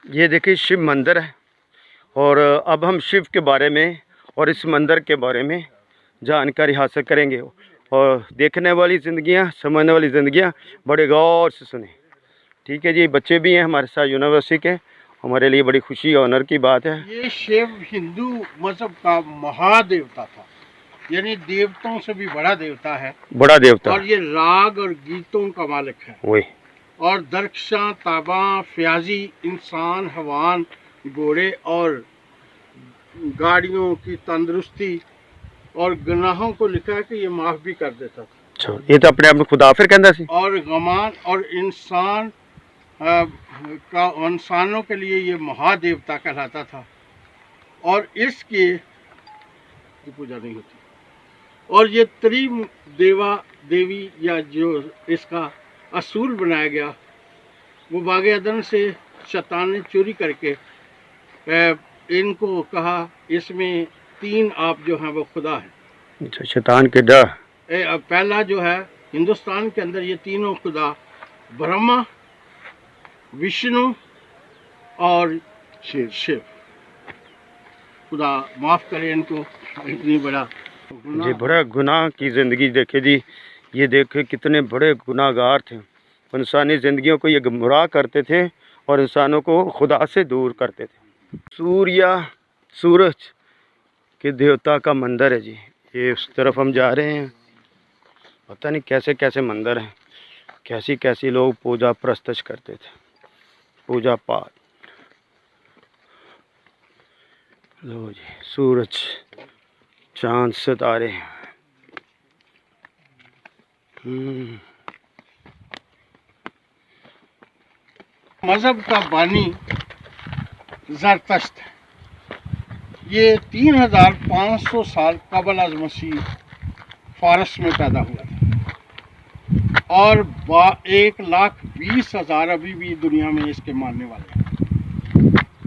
S1: ये देखिए शिव मंदिर है और अब हम शिव के बारे में और इस मंदिर के बारे में जानकारी हासिल करेंगे। और देखने वाली ज़िंदगियाँ, समझने वाली ज़िंदगियाँ बड़े गौर से सुने, ठीक है जी। बच्चे भी हैं हमारे साथ यूनिवर्सिटी के, हमारे लिए बड़ी खुशी और ऑनर की बात है।
S2: ये शिव हिंदू मजहब का महादेवता था, यानी देवताओं से भी बड़ा देवता है,
S1: बड़ा देवता।
S2: और ये राग और गीतों का मालिक है।
S1: वही
S2: और दरख्शां, ताबा, फ्याजी, इंसान, हवान, घोड़े और गाड़ियों की तंदुरुस्ती और गुनाहों को लिखा है कि ये माफ़ भी कर देता था।
S1: अच्छा, ये तो अपने आप में खुदा फिर कहता सी।
S2: और गमान और इंसान का इंसानों के लिए ये महादेवता कहलाता था और इसकी पूजा नहीं होती। और ये देवा देवी या जो इसका असूल बनाया गया, वो बागे अदन से शैतान ने चोरी करके इनको कहा इसमें 3 आप जो हैं वो खुदा हैं।
S1: अच्छा, शैतान के डर।
S2: पहला जो है हिंदुस्तान के अंदर ये तीनों खुदा ब्रह्मा, विष्णु और शिव। खुदा माफ़ करे इनको, इतनी बड़ा
S1: जी बड़ा गुनाह की ज़िंदगी देखे जी। ये देखे कितने बड़े गुनाहगार थे। इंसानी ज़िंदगियों को ये गुमराह करते थे और इंसानों को खुदा से दूर करते थे। सूरज के देवता का मंदिर है जी। ये उस तरफ हम जा रहे हैं। पता नहीं कैसे कैसे मंदिर हैं, कैसी कैसी लोग पूजा प्रस्तश करते थे, पूजा पाठ। लो जी, सूरज, चांद, सितारे।
S2: मजहब का बानी ज़रतश्त है। ये 3500 साल कबल अज़ मसीह फारस में पैदा हुआ था और 1,20,000 अभी भी दुनिया में इसके मानने वाले हैं।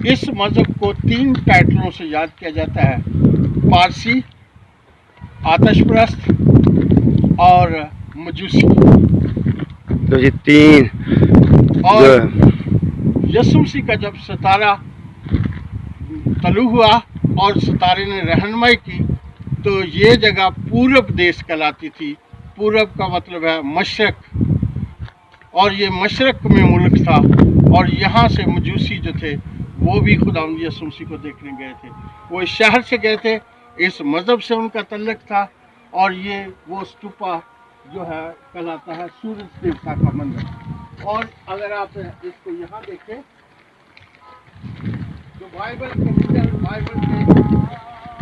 S2: इस मजहब को 3 टाइटलों से याद किया जाता है: पारसी, आतिशप्रस्त और मजूसी।
S1: तो ये 3
S2: और यसु मसीह का जब सितारा तलू हुआ और सितारे ने रहनुमाई की तो ये जगह पूरब देश कहलाती थी। पूरब का मतलब है मशरक, और ये मशरक में मुल्क था। और यहाँ से मजूसी जो थे वो भी खुदा यसु मसीह को देखने गए थे। वो इस शहर से गए थे, इस मज़हब से उनका तल्लुक था। और ये वो स्तूपा जो है कहलाता है सूरज देवता का मंदिर। और अगर आप इसको यहाँ देखें तो बाइबल के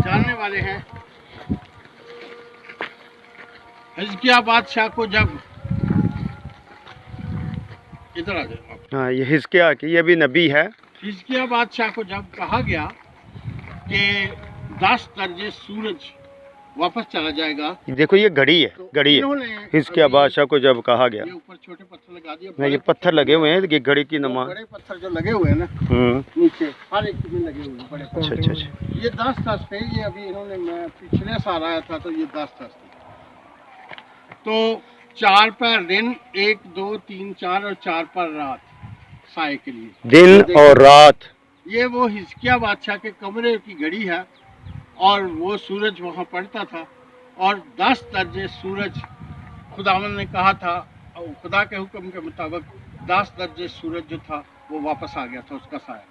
S2: जानने वाले हैं, हिजकिय्याह बादशाह को जब इधर आ जाए आप।
S1: हाँ, ये हिजकिय्याह की, ये भी नबी है।
S2: हिजकिय्याह बादशाह को जब कहा गया कि 10 दर्जे सूरज वापस चला जाएगा।
S1: देखो ये घड़ी है,
S2: तो
S1: घड़ी है। हिजकिय्याह बादशाह को जब कहा गया,
S2: ये ऊपर छोटे पत्थर लगा दिए।
S1: नहीं ये पत्थर लगे हुए हैं, ये घड़ी की नमा।
S2: बड़े पत्थर जो लगे हुए हैं ना नीचे, हर एक में लगे हुए हैं बड़े।
S1: अच्छा अच्छा अच्छा।
S2: ये 10 दस थे। ये अभी इन्होंने, मैं पिछले साल आया था तो ये 10 दस थे। तो 4 पर दिन, 1 2 3 4 और 4 पर रात साए के लिए,
S1: दिन और रात।
S2: ये वो हिजकिय्याह बादशाह के कमरे की घड़ी है और वो सूरज वहाँ पड़ता था। और 10 दर्जे सूरज खुदावंद ने कहा था, और खुदा के हुक्म के मुताबिक 10 दर्जे सूरज जो था वो वापस आ गया था उसका साया।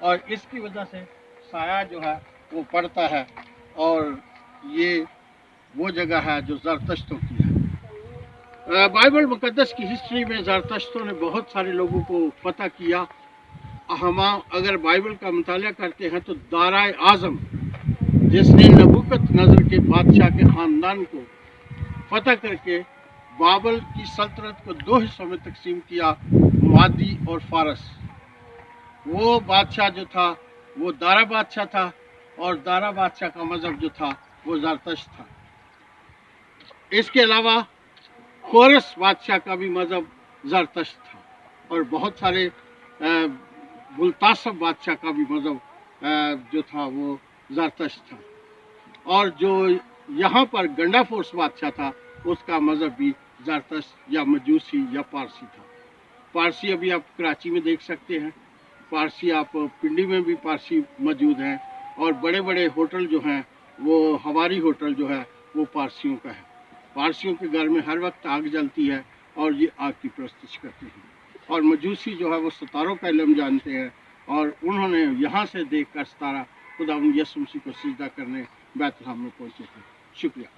S2: और इसकी वजह से साया जो है वो पड़ता है। और ये वो जगह है जो ज़रतश्तों की है। बाइबल मुकद्दस की हिस्ट्री में ज़रतश्तों ने बहुत सारे लोगों को फतह किया। हम अगर बाइबल का मुताला करते हैं तो दाराए आज़म, जिसने नबूकदनेस्सर के बादशाह के ख़ानदान को फतह करके बाबल की सल्तनत को 2 हिस्सों में तकसीम किया, मादी और फारस। वो बादशाह जो था वो दारा बादशाह था और दारा बादशाह का मज़हब जो था वो ज़रतश्त था। इसके अलावा खोरस बादशाह का भी मज़हब ज़रतश्त था। और बहुत सारे मुल्तासब बादशाह का भी मज़हब जो था वो ज़रतश्त था। और जो यहाँ पर गंडाफोर्स बादशाह था उसका मज़हब भी ज़रतश्त या मजूसी या पारसी था। पारसी अभी आप कराची में देख सकते हैं, पारसी आप पिंडी में भी पारसी मौजूद हैं। और बड़े बड़े होटल जो हैं वो हवारी होटल जो है वो पारसियों का है। पारसियों के घर में हर वक्त आग जलती है और ये आग की प्रस्तुति करते हैं। और मजूसी जो है वो सितारों का इल्म जानते हैं और उन्होंने यहाँ से देख कर सितारा खुदावंद यसु मसीह को सिजदा करने बैतलहम में पहुँचे थे। शुक्रिया।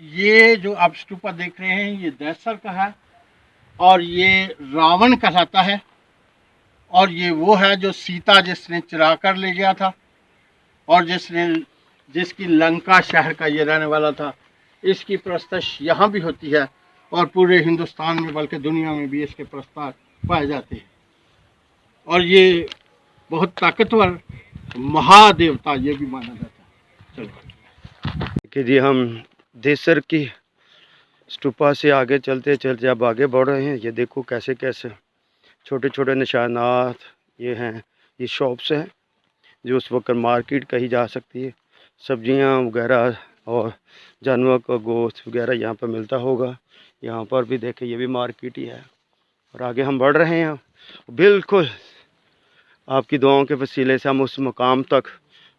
S2: ये जो आप स्तूपा देख रहे हैं ये दैसर का है और ये रावण कहलाता है। और ये वो है जो सीता जिसने चुरा कर ले गया था और जिसकी लंका शहर का ये रहने वाला था। इसकी प्रस्तश यहाँ भी होती है और पूरे हिंदुस्तान में बल्कि दुनिया में भी इसके प्रस्ताव पाए जाते हैं। और ये बहुत ताकतवर महादेवता ये भी माना जाता है। चलो
S1: कि जी हम देसर की स्तूपा से आगे चलते चलते अब आगे बढ़ रहे हैं। ये देखो कैसे कैसे छोटे छोटे निशानात ये हैं। ये शॉप्स हैं जो उस वक्त मार्केट कही जा सकती है। सब्जियां वगैरह और जानवर का गोश्त वगैरह यहाँ पर मिलता होगा। यहाँ पर भी देखें, ये भी मार्केट ही है। और आगे हम बढ़ रहे हैं, बिल्कुल आपकी दुआओं के वसीले से हम उस मकाम तक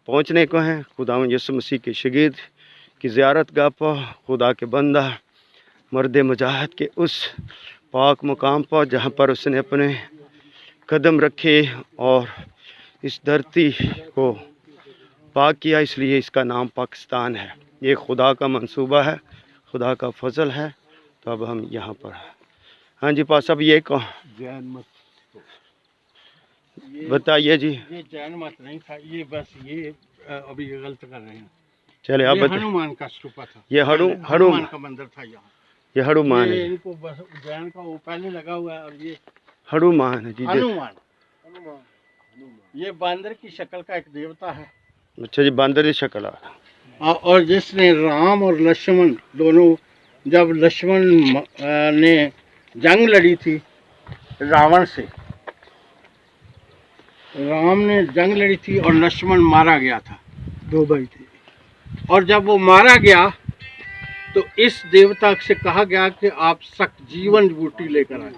S1: पहुँचने को हैं। खुदावंद यीशु मसीह के शागिर्द की ज़ियारत गाह पर, खुदा के बंदा मर्द मुजाहिद के उस पाक मकाम पर जहाँ पर उसने अपने कदम रखे और इस धरती को पाक किया, इसलिए इसका नाम पाकिस्तान है। ये खुदा का मंसूबा है, खुदा का फजल है। तो अब हम यहाँ पर, हाँ जी पास साहब, ये कौन
S2: जैन मत
S1: बताइए जी।
S2: ये जैन मत नहीं था, ये बस ये अभी गलत कर रहे हैं।
S1: चले आप
S2: ये
S1: बताइए।
S2: हनुमान का स्तूपा था,
S1: ये
S2: हनुमान का मंदिर था यहाँ।
S1: ये हनुमान
S2: ये
S1: है,
S2: इनको बस जैन का वो पहले लगा हुआ है। और ये
S1: हनुमान है जी।
S2: हनुमान, ये बंदर की शक्ल का एक देवता है।
S1: अच्छा जी, बंदर की शक्ल आ।
S2: और जिसने राम और लक्ष्मण दोनों, जब लक्ष्मण ने जंग लड़ी थी रावण से, राम ने जंग लड़ी थी और लक्ष्मण मारा गया था, 2 भाई थे। और जब वो मारा गया तो इस देवता से कहा गया कि आप सख्त जीवन बूटी लेकर आए।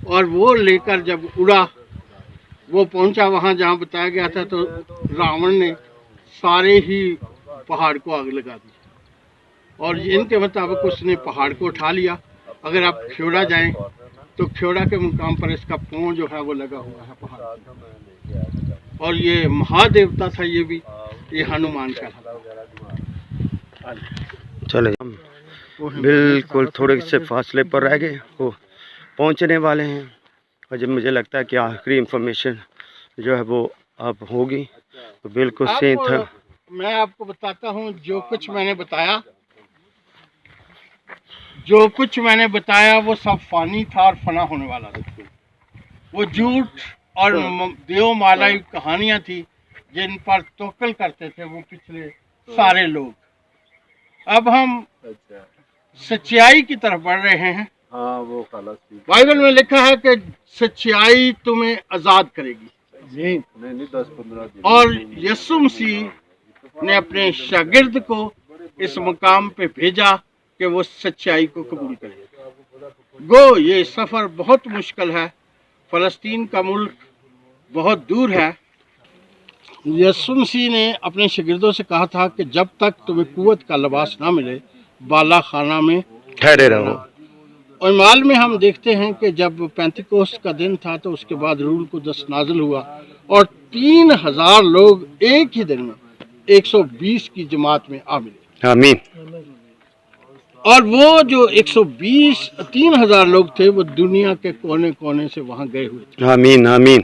S2: और वो लेकर जब उड़ा, वो पहुंचा वहां जहां बताया गया था, तो रावण ने सारे ही पहाड़ को आग लगा दी। और इनके मुताबिक उसने पहाड़ को उठा लिया। अगर आप खेड़ा जाएं तो खेड़ा के मुकाम पर इसका पाँव जो है वो लगा हुआ है पहाड़ पर। और ये महादेवता था, ये भी, ये हनुमान का था।
S1: चले हम बिल्कुल थोड़े से फासले पर रह गए, वो पहुंचने वाले हैं। और जब मुझे लगता है कि आखिरी इंफॉर्मेशन जो है वो अब होगी, तो बिल्कुल सही था।
S2: मैं आपको बताता हूँ जो कुछ मैंने बताया वो सब फानी था और फना होने वाला था। वो झूठ और देवमालाई कहानियाँ थी जिन पर तोकल करते थे वो पिछले सारे लोग। अब हम सच्चाई की तरफ बढ़ रहे हैं।
S3: हाँ वो
S2: बाइबल में लिखा है कि सच्चाई तुम्हें आज़ाद करेगी।
S3: नहीं 10-15 दिन।
S2: और यीशु मसीह ने अपने शागिर्द को इस मुकाम पे भेजा कि वो सच्चाई को कबूल करे। गो ये सफ़र बहुत मुश्किल है, फ़लस्तीन का मुल्क बहुत दूर है। यीशु मसीह ने अपने शागिर्दों से कहा था कि जब तक तुम्हें कुव्वत का लिबास ना मिले, बाला खाना में
S1: ठहरे रहो।
S2: और माल में हम देखते हैं कि जब पेंतिकोस्त का दिन था तो उसके बाद रूल कुदस नाजिल हुआ और 3000 लोग एक ही दिन में 120 की जमात में आ मिले।
S1: आमीन।
S2: और वो जो 3000 लोग थे वो दुनिया के कोने कोने से वहां गए हुए थे।
S1: आमीन आमीन।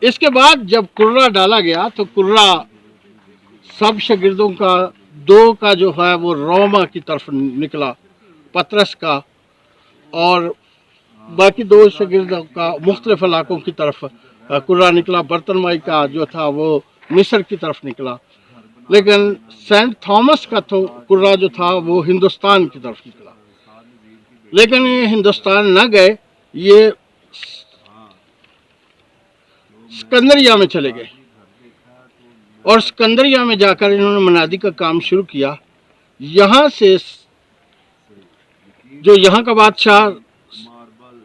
S2: इसके बाद जब कुर्रा डाला गया तो कुर्रा सब शागिर्दों का 2 का जो है वो रोमा की तरफ निकला, पतरस का, और बाकी 2 शागिर्दों का मुख्तलिफ इलाकों की तरफ कुर्रा निकला। बर्तनमाई का जो था वो मिस्र की तरफ निकला, लेकिन सेंट थॉमस का तो कुर्रा जो था वो हिंदुस्तान की तरफ निकला। लेकिन ये हिंदुस्तान न गए, ये सिकंदरिया में चले गए और सिकंदरिया में जाकर इन्होंने मनादी का काम शुरू किया। यहाँ से जो यहाँ का बादशाह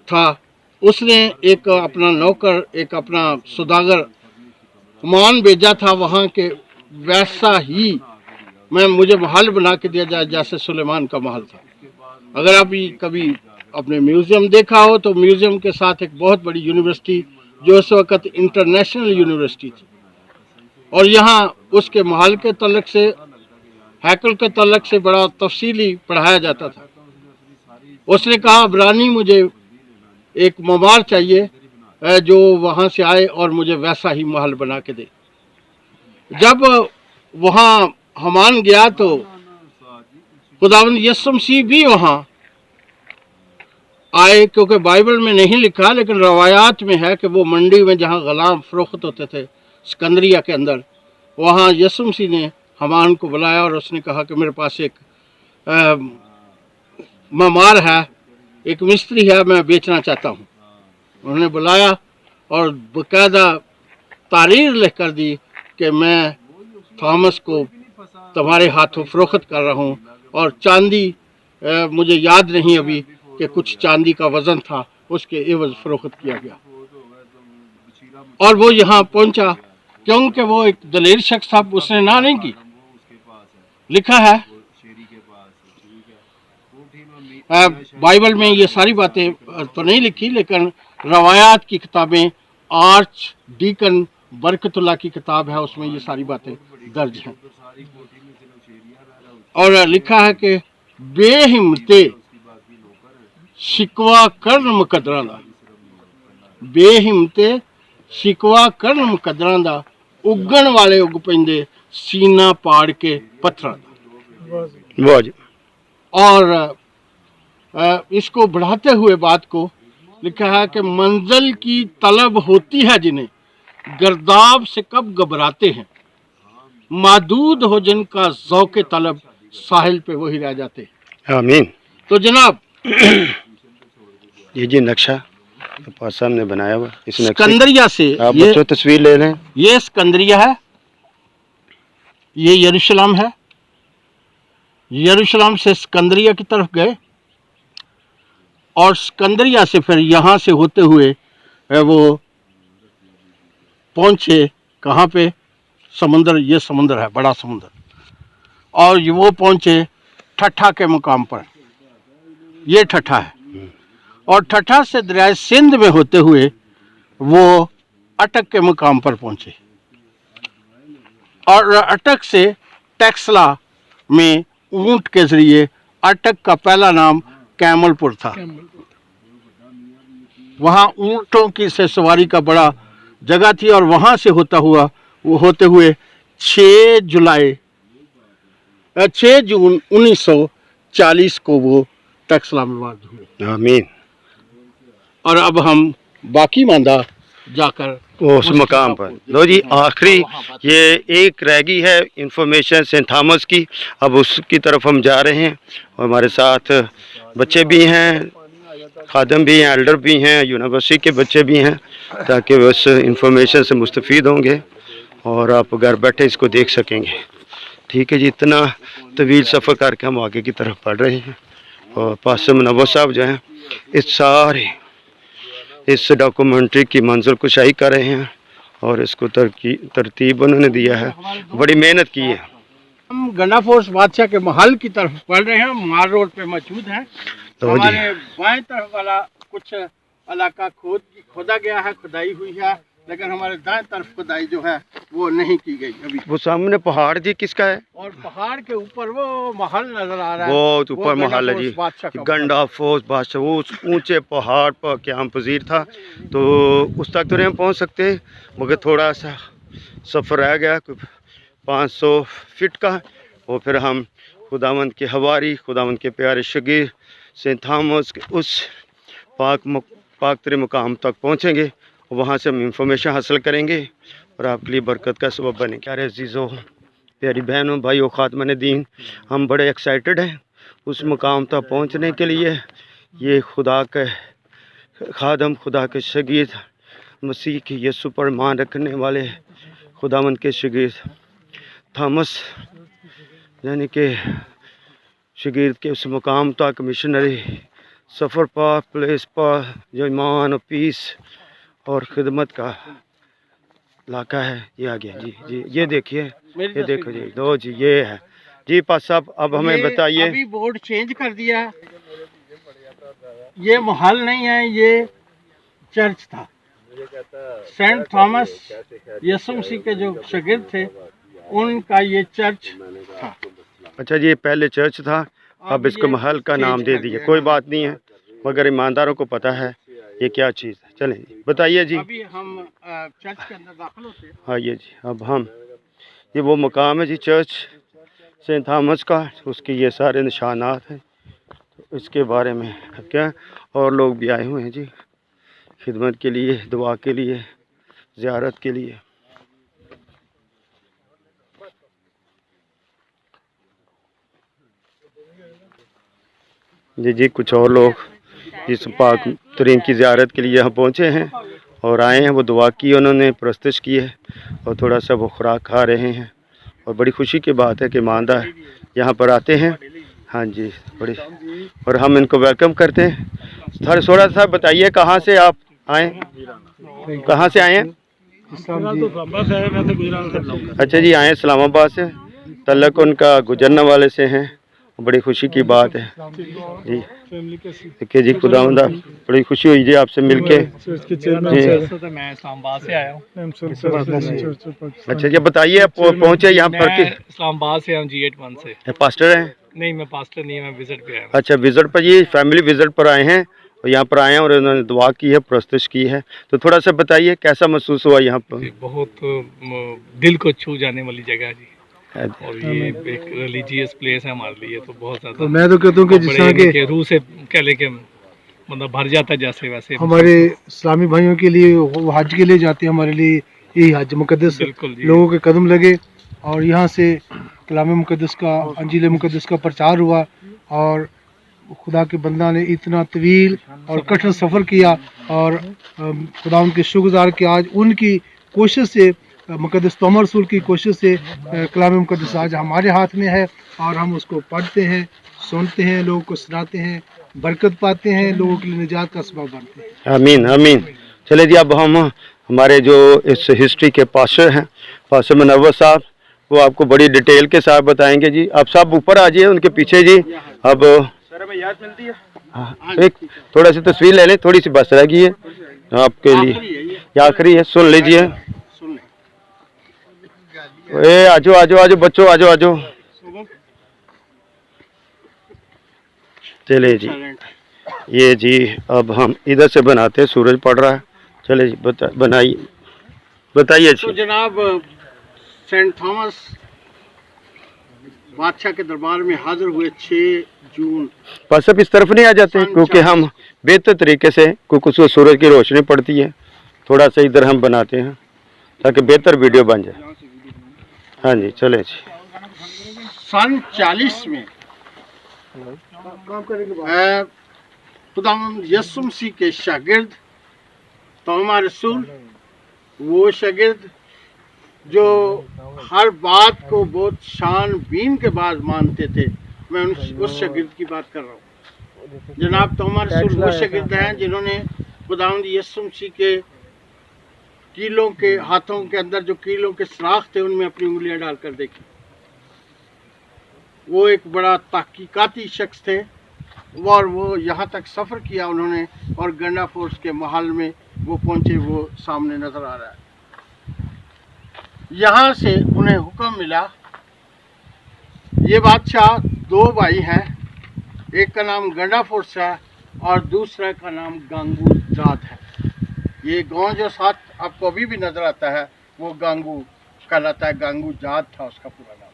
S2: था उसने एक अपना नौकर, एक अपना सौदागर हुमायूं भेजा था वहाँ के, वैसा ही मुझे महल बना के दिया जाए जैसे सुलेमान का महल था। अगर आप कभी अपने म्यूज़ियम देखा हो तो म्यूज़ियम के साथ एक बहुत बड़ी यूनिवर्सिटी जो उस वक़्त इंटरनेशनल यूनिवर्सिटी थी, और यहाँ उसके महल के तल्लक से, हैकल के तल्लक से बड़ा तफसीली पढ़ाया जाता था। उसने कहा अबरानी मुझे एक ममार चाहिए जो वहाँ से आए और मुझे वैसा ही महल बना के दे। जब वहाँ हमान गया तो खुदावंद यीशु मसीह भी वहाँ आए, क्योंकि बाइबल में नहीं लिखा लेकिन रवायात में है कि वो मंडी में जहाँ गुलाम फरोख्त होते थे सिकंदरिया के अंदर, वहाँ यीशु मसीह ने हमान को बुलाया और उसने कहा कि मेरे पास एक ममार है, एक मिस्त्री है, मैं बेचना चाहता हूँ। उन्होंने बुलाया और बाकायदा तारीर लिख कर दी कि मैं थॉमस को तुम्हारे हाथों फरोख्त कर रहा हूँ। और चांदी मुझे याद नहीं अभी कि कुछ चांदी का वज़न था, उसके एवज फरोख्त किया गया। और वो यहाँ पहुँचा क्योंकि वो एक दलेर शख्स था, उसने ना नहीं की। लिखा है बाइबल में, ये सारी बातें तो नहीं लिखी, लेकिन रवायात की किताबें, आर्च डीकन बरकतुल्लाह की किताब है, उसमें ये सारी बातें दर्ज हैं। और लिखा है कि बेहिम्मते शिकवा करन मुकदरां दा, बेहिम्मते शिकवा करन मुकदरां दा, उगन वाले उग पेंदे सीना पाड़ के पत्थरां दा।
S1: वाह जी।
S2: और इसको बढ़ाते हुए बात को लिखा है कि मंजिल की तलब होती है जिन्हें, गर्दाब से कब घबराते हैं, मादूद हो जिनका ज़ौक़े तलब, साहिल पे वही रह जाते हैं।
S1: आमीन।
S2: तो जनाब
S1: ये जी नक्शा पास साहब ने बनाया हुआ, इस नक्शे
S2: सिकंदरिया से
S1: आप बच्चों तस्वीर ले लें।
S2: ये सिकंदरिया है, ये यरूशलेम है। यरूशलेम से सिकंदरिया की तरफ गए और सिकंदरिया से फिर यहाँ से होते हुए वो पहुँचे कहाँ पे, समुंदर, ये समुंदर है, बड़ा समुंदर। और ये वो पहुँचे ठट्ठा के मुकाम पर, ये ठट्ठा है। और ठट्ठा से दरिया सिंध में होते हुए वो अटक के मुकाम पर पहुँचे। और अटक से टेक्सला में ऊंट के जरिए, अटक का पहला नाम कैमलपुर था। वहाँ ऊंटों की से सवारी का बड़ा जगह थी। और वहाँ से होते हुए 6 जून 1940 को वो टेक्सला में वाक़ हुए।
S1: आमीन।
S2: और अब हम बाकी मांदा जाकर
S1: उस मकाम पर लो जी। आखिरी ये एक रह गई है इंफॉर्मेशन सेंट थॉमस की, अब उसकी तरफ हम जा रहे हैं। और हमारे साथ बच्चे भी हैं, खादम भी हैं, एल्डर भी हैं, यूनिवर्सिटी के बच्चे भी हैं, ताकि वो उस इंफॉर्मेशन से मुस्तफ़ीद होंगे और आप घर बैठे इसको देख सकेंगे। ठीक है जी। इतना तवील सफ़र करके हम आगे की तरफ बढ़ रहे हैं। और पास मुनव्वर साहब जो हैं इस डॉक्यूमेंट्री की मंजिल कुशाई कर रहे हैं और इसको तरतीब उन्होंने दिया है, बड़ी मेहनत की है।
S2: हम गन्ना फोर्स बादशाह के महल की तरफ बढ़ रहे हैं, मार रोड पे मौजूद हैं। हमारे बाएं तरफ वाला कुछ इलाका खोदा गया है, खुदाई हुई है, लेकिन हमारे दाएं तरफ खुदाई जो है वो नहीं की गई अभी।
S1: वो सामने पहाड़ जी किसका है?
S2: और पहाड़ के ऊपर वो महल नजर आ रहा है,
S1: बहुत ऊपर महल है जी, गंडा फोर्स बादशाह। वो ऊंचे पहाड़ पर क़याम पजीर था, तो उस तक तो नहीं हम पहुँच सकते, मगर थोड़ा सा सफ़र रह गया, 500 फीट का। और फिर हम खुदावंद के हवारी, खुदावंद के प्यारे शगीर सेंट थॉमस के उस पाक तरी मुकाम तक पहुँचेंगे। वहाँ से हम इंफॉर्मेशन हासिल करेंगे और आपके लिए बरकत का सबब बने। प्यारे अजीज़ों, प्यारी बहनों, भाइयों, खातमन दीन, हम बड़े एक्साइटेड हैं उस मुकाम तक पहुँचने के लिए। ये खुदा के खादम, खुदा के शगीर, मसीह की यीशु पर मान रखने वाले खुदावंद के शगीर थॉमस, यानी कि शगीर के उस मुकाम तक मिशनरी सफ़र पर, प्लेस पर, जो ईमान और पीस और खिदमत का इलाका है। ये आ गया जी। जी ये देखिए, ये देखो जी, दो जी, ये है जी। पास साहब अब हमें बताइए।
S2: अभी बोर्ड चेंज कर दिया है, ये महल नहीं है, ये चर्च था। सेंट थॉमस यीशु मसीह के जो शागिर्द थे उनका ये चर्च था।
S1: अच्छा जी, पहले चर्च था, अब इसको महल का नाम दे दिया। कोई बात नहीं है, मगर ईमानदारों को पता है ये क्या चीज़ है। चलें बताइए जी।
S2: अभी हम चर्च के अंदर दाखिल होते हैं।
S1: हाँ ये जी, अब हम ये वो मकाम है जी चर्च सेंट थॉमस का, उसके ये सारे निशानात हैं। तो इसके बारे में क्या, और लोग भी आए हुए हैं जी खिदमत के लिए, दुआ के लिए, ज़ियारत के लिए। जी जी, कुछ और लोग इस पाक तरीन की ज़ियारत के लिए यहाँ पहुँचे हैं और आए हैं। वो दुआ की, उन्होंने प्रस्तश की है और थोड़ा सा वो खुराक खा रहे हैं और बड़ी खुशी की बात है कि ईमानदार यहाँ पर आते हैं। हाँ जी, बड़ी, और हम इनको वेलकम करते हैं। थोड़ा सा बताइए कहाँ से आप आए, कहाँ से आए हैं? अच्छा जी, आए इस्लामाबाद से, तल्लक उनका गुजरने वाले से हैं। बड़ी खुशी की बात है जी। देखिए जी, खुदावंदा बड़ी खुशी हुई जी आपसे मिलके जी।
S4: मैं इस्लामाबाद से आया हूँ।
S1: अच्छा जी, बताइए आप पहुँचे यहाँ पर
S4: मैं इस्लामाबाद से हूँ, G81 से।
S1: पास्टर हैं?
S4: नहीं, मैं पास्टर नहीं, मैं विजिट पे आया हूँ।
S1: अच्छा, विजिट पर, ये फैमिली विजिट पर आए हैं और यहाँ पर आए हैं और उन्होंने दुआ की है, प्रस्तुत की है। तो थोड़ा सा बताइए कैसा महसूस हुआ यहाँ पर?
S4: बहुत दिल को छू जाने वाली जगह है जी, और ये एक रिलीजियस प्लेस है हमारे लिए, तो बहुत ज़्यादा।
S3: तो मैं तो कहता हूँ कि जिस तरह के
S4: रूह से कह ले के मतलब भर जाता है, जैसे वैसे
S3: हमारे इस्लामी भाइयों के लिए वो हज के लिए जाते हैं, हमारे लिए यही हज मुकद्दस लोगों के कदम लगे और यहाँ से कलाम मुकद्दस का, अंजील मुकद्दस का प्रचार हुआ और खुदा के बंदा ने इतना तवील और कठिन सफ़र किया और खुदा उनके शुक्रगुज़ार कि आज उनकी कोशिश से, मुकद्दस तोमर रसूल की कोशिश से कलाम मुकद्दस आज हमारे हाथ में है और हम उसको पढ़ते हैं, सुनते हैं, लोगों को सुनाते हैं, बरकत पाते हैं, लोगों के लिए निजात का सबब बनते हैं।
S1: आमीन आमीन। चले जी, अब हम हमारे जो इस हिस्ट्री के पास्टर हैं, पास्टर मुनव्वर साहब, वो आपको बड़ी डिटेल के साथ बताएंगे जी। आप सब ऊपर आ जाइए उनके पीछे जी। अब सर हमें याद मिलती है, एक थोड़ा सी तस्वीर ले लें, थोड़ी सी बस रह गई है आपके लिए, ये आखिरी है, सुन लीजिए। ए आजो आजो आजो बच्चों, आजो आजो। चले जी, ये जी अब हम इधर से बनाते हैं, सूरज पड़ रहा है। चले जी, बनाइए, बताइए जी।
S2: तो जनाब सेंट थॉमस बादशाह के दरबार में हाजिर हुए 6 जून।
S1: बस अब इस तरफ नहीं आ जाते क्योंकि हम बेहतर तरीके से, क्योंकि उसको सूरज की रोशनी पड़ती है, थोड़ा सा इधर हम बनाते हैं ताकि बेहतर वीडियो बन जाए। हाँ जी, चले जी।
S2: सन 40 में खुदावंद यीशु मसीह के शागिर्द तोमा रसूल, वो शागिर्द जो हर बात को बहुत शानबीन के बाद मानते थे, मैं उस शागिर्द की बात कर रहा हूँ। जनाब तोमा रसूल वो शागिर्द हैं जिन्होंने खुदावंद यीशु मसीह के कीलों के हाथों के अंदर जो कीलों के सुराख थे उनमें अपनी उंगलियां डालकर देखी। वो एक बड़ा तहकीकाती शख्स थे और वो यहाँ तक सफ़र किया उन्होंने, और गंडा फोर्स के महल में वो पहुँचे, वो सामने नज़र आ रहा है। यहाँ से उन्हें हुक्म मिला, ये बादशाह 2 भाई हैं, एक का नाम गंडा फोर्स है और दूसरे का नाम गांगू जात है। ये गांव जो साथ आपको अभी भी नज़र आता है वो गांगू कहलाता है, गांगू जात था उसका पूरा नाम।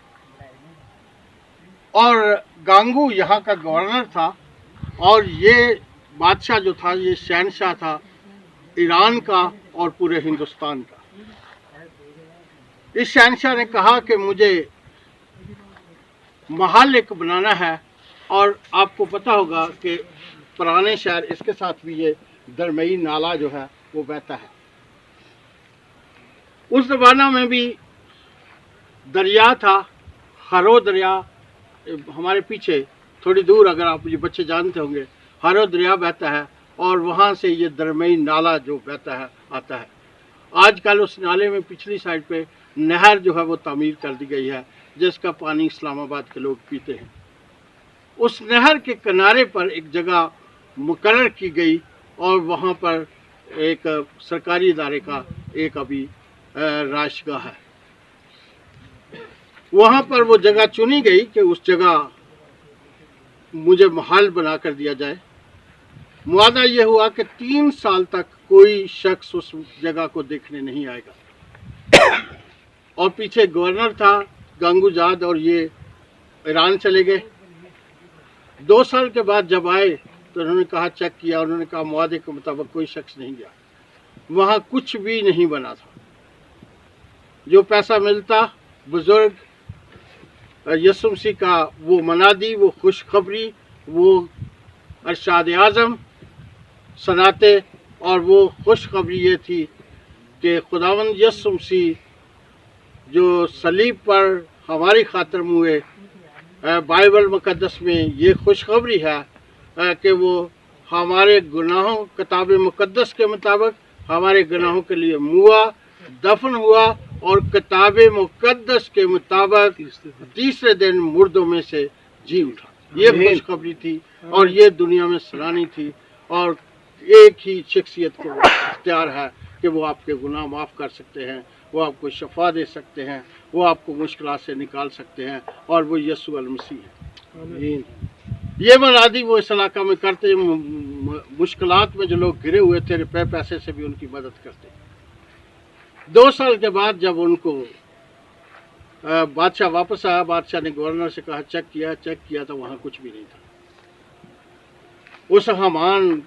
S2: और गांगू यहाँ का गवर्नर था और ये बादशाह जो था ये शहनशाह था ईरान का और पूरे हिंदुस्तान का। इस शहनशाह ने कहा कि मुझे महल एक बनाना है, और आपको पता होगा कि पुराने शहर इसके साथ भी ये दरमई नाला जो है वो बहता है। उस ज़माना में भी दरिया था, हरो दरिया हमारे पीछे थोड़ी दूर, अगर आप ये बच्चे जानते होंगे, हरो दरिया बहता है और वहाँ से ये दरमई नाला जो बहता है आता है। आजकल उस नाले में पिछली साइड पे नहर जो है वो तामीर कर दी गई है जिसका पानी इस्लामाबाद के लोग पीते हैं। उस नहर के किनारे पर एक जगह मुकर्रर की गई और वहाँ पर एक सरकारी इदारे का एक अभी राशगाह है। वहाँ पर वो जगह चुनी गई कि उस जगह मुझे महल बना कर दिया जाए। मुआदा ये हुआ कि 3 साल तक कोई शख्स उस जगह को देखने नहीं आएगा। और पीछे गवर्नर था गांगूजाद और ये ईरान चले गए। 2 साल के बाद जब आए तो उन्होंने कहा, चेक किया, उन्होंने कहा मुआदे के मुताबिक कोई शख्स नहीं गया, वहाँ कुछ भी नहीं बना था। जो पैसा मिलता बुजुर्ग यीशु मसीह का वो मनादी, वो खुशखबरी, वो अरशाद आज़म सनाते, और वो खुशखबरी ये थी कि खुदावंद यीशु मसीह जो सलीब पर हमारी खातिर हुए। बाइबल मुकद्दस में ये खुशखबरी है कि वो हमारे गुनाहों, किताब मुकद्दस के मुताबिक हमारे गुनाहों के लिए मुआ, दफन हुआ और किताब मुकद्दस के मुताबिक तीसरे दिन मुर्दों में से जी उठा। ये खुशखबरी थी और ये दुनिया में सराहनीय थी। और एक ही शख्सियत को इख्तियार है कि वो आपके गुनाह माफ़ कर सकते हैं, वो आपको शफा दे सकते हैं, वो आपको मुश्किलात से निकाल सकते हैं, और वो यसू अल मसीह है। ये मनादी वो इस इलाका में करते, मुश्किलात में जो लोग घिरे हुए थे रुपये पैसे से भी उनकी मदद करते। 2 साल के बाद जब उनको बादशाह वापस आया, बादशाह ने गवर्नर से कहा चेक किया तो वहाँ कुछ भी नहीं था। उस हमान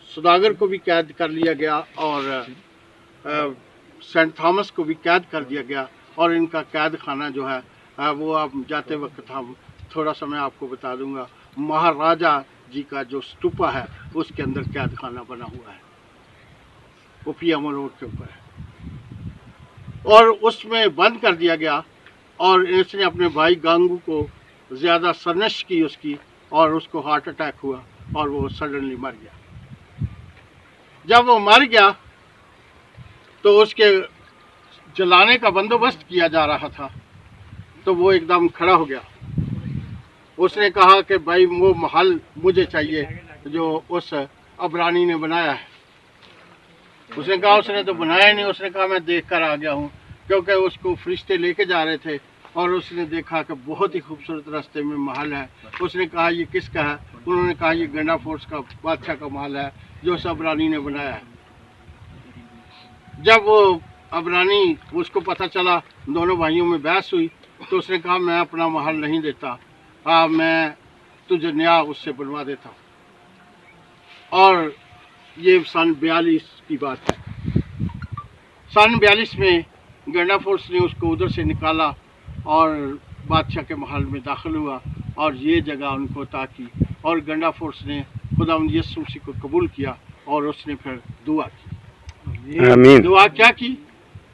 S2: सुदागर को भी कैद कर लिया गया और सेंट थॉमस को भी कैद कर दिया गया। और इनका कैद खाना जो है वो आप जाते वक्त हम थोड़ा सा मैं आपको बता दूंगा, महाराजा जी का जो स्तूपा है उसके अंदर कैद खाना बना हुआ है, वो पियामो रोड के ऊपर है, और उसमें बंद कर दिया गया। और इसने अपने भाई गांगू को ज़्यादा सरनश की उसकी, और उसको हार्ट अटैक हुआ और वो सडनली मर गया। जब वो मर गया तो उसके जलाने का बंदोबस्त किया जा रहा था, तो वो एकदम खड़ा हो गया। उसने कहा कि भाई वो महल मुझे चाहिए जो उस अबरानी ने बनाया है। उसने कहा उसने तो बनाया नहीं। उसने कहा मैं देख कर आ गया हूँ, क्योंकि उसको फरिश्ते लेके जा रहे थे और उसने देखा कि बहुत ही खूबसूरत रास्ते में महल है। उसने कहा ये किसका है? उन्होंने कहा ये गंडा फोर्स का बादशाह का महल है जो उस अबरानी ने बनाया है। जब वो अबरानी उसको पता चला, दोनों भाइयों में बहस हुई, तो उसने कहा मैं अपना महल नहीं देता, मैं तुझे नया उससे बनवा देता हूँ। और ये सन 42 की बात है। सन 42 में गंडा फोर्स ने उसको उधर से निकाला और बादशाह के महल में दाखिल हुआ और ये जगह उनको अता की। और गंडा फोर्स ने खुदावंद यीशु मसीह को कबूल किया और उसने फिर दुआ की।
S1: आमीन।
S2: दुआ क्या की?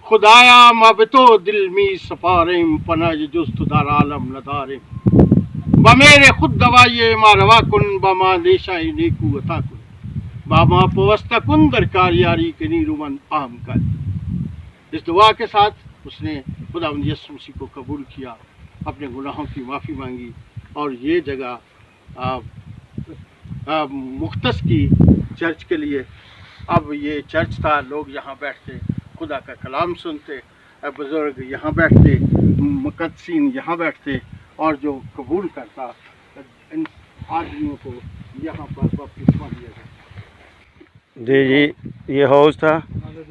S2: खुदाया मबतो दिल मी सफारिम पना जुस्तु दार आलम नदारिम बमेरे खुद दवाइए मारवा कुन बमा देशा नेकू अता कुन बामा पवस्ता कुन दरकार यारी के नीरुमन आम कर। इस दुआ के साथ उसने खुदावंद यीशु मसीह को कबूल किया, अपने गुनाहों की माफ़ी मांगी और ये जगह मुख्तस की चर्च के लिए। अब ये चर्च था, लोग यहाँ बैठते, खुदा का कलाम सुनते, बुज़ुर्ग यहाँ बैठते, मुक़द्दसीन यहाँ बैठते, और जो कबूल करता इन आदमियों को यहाँ पर बपतिस्मा दिया जाता।
S1: जी ये हाउस था,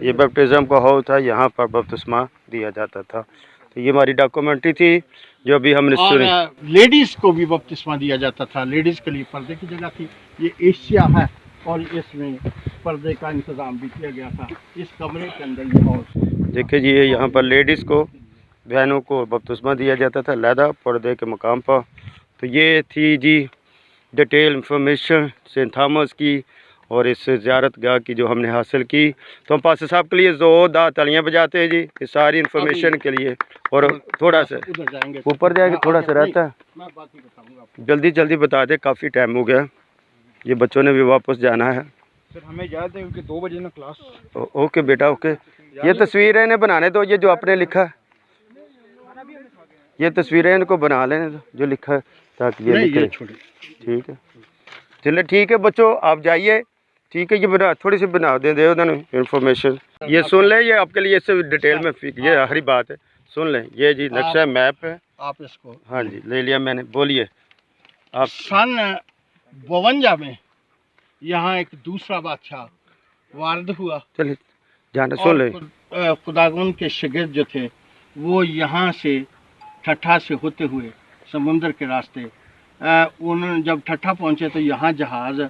S1: ये बपटिज़म का हाउस था, यहाँ पर बपतिस्मा दिया जाता था। तो ये हमारी डॉक्यूमेंट्री थी जो अभी हमने सुनी।
S2: लेडीज़ को भी बपतिस्मा दिया जाता था, लेडीज़ के लिए पर्दे की जगह थी। ये एशिया है और इसमें पर्दे का इंतज़ाम भी किया गया था इस कमरे के अंदर। ये हाउस
S1: देखिए जी, यहाँ पर लेडीज़ को, बहनों को बपतिस्मा दिया जाता था लहदा पर्दे के मकाम पर। तो ये थी जी डिटेल इंफॉर्मेशन सेंट थॉमस की और इस ज़ियारत गाह की जो हमने हासिल की। तो हम पास्टर साहब के लिए ज़ोरदार तालियां बजाते हैं जी इस सारी इन्फॉर्मेशन के लिए। और थोड़ा सा ऊपर जाएंगे, थोड़ा सा रहता है,
S2: मैं बात ही बताऊंगा।
S1: जल्दी जल्दी बता दे, काफ़ी टाइम हो गया, ये बच्चों ने भी वापस जाना है।
S3: सर हमें याद है क्योंकि 2 बजे ना क्लास।
S1: ओके बेटा ओके। ये तस्वीरें इन्हें बनाने दो, ये जो आपने लिखा है, ये तस्वीरें इनको बना लेने दो जो लिखा है, ताकि ये लिखे। ठीक है, चलिए ठीक है बच्चों, आप जाइए। ठीक है, ये बना, थोड़ी सी बना दे उन्होंने इन्फॉर्मेशन। ये सुन लें, ये आपके लिए इससे डिटेल में ये आखिरी बात है, सुन लें। ये जी नक्शा मैप है,
S2: आप इसको,
S1: हाँ जी ले लिया मैंने, बोलिए आप।
S2: सन 52 में यहाँ एक दूसरा बादशाह वारद हुआ।
S1: चलिए जाना, सुन ले।
S2: खुदागुन के शागिर्द जो थे वो यहाँ से ठट्ठा से होते हुए समुंदर के रास्ते, उन्होंने जब ठट्ठा पहुँचे तो यहाँ जहाज़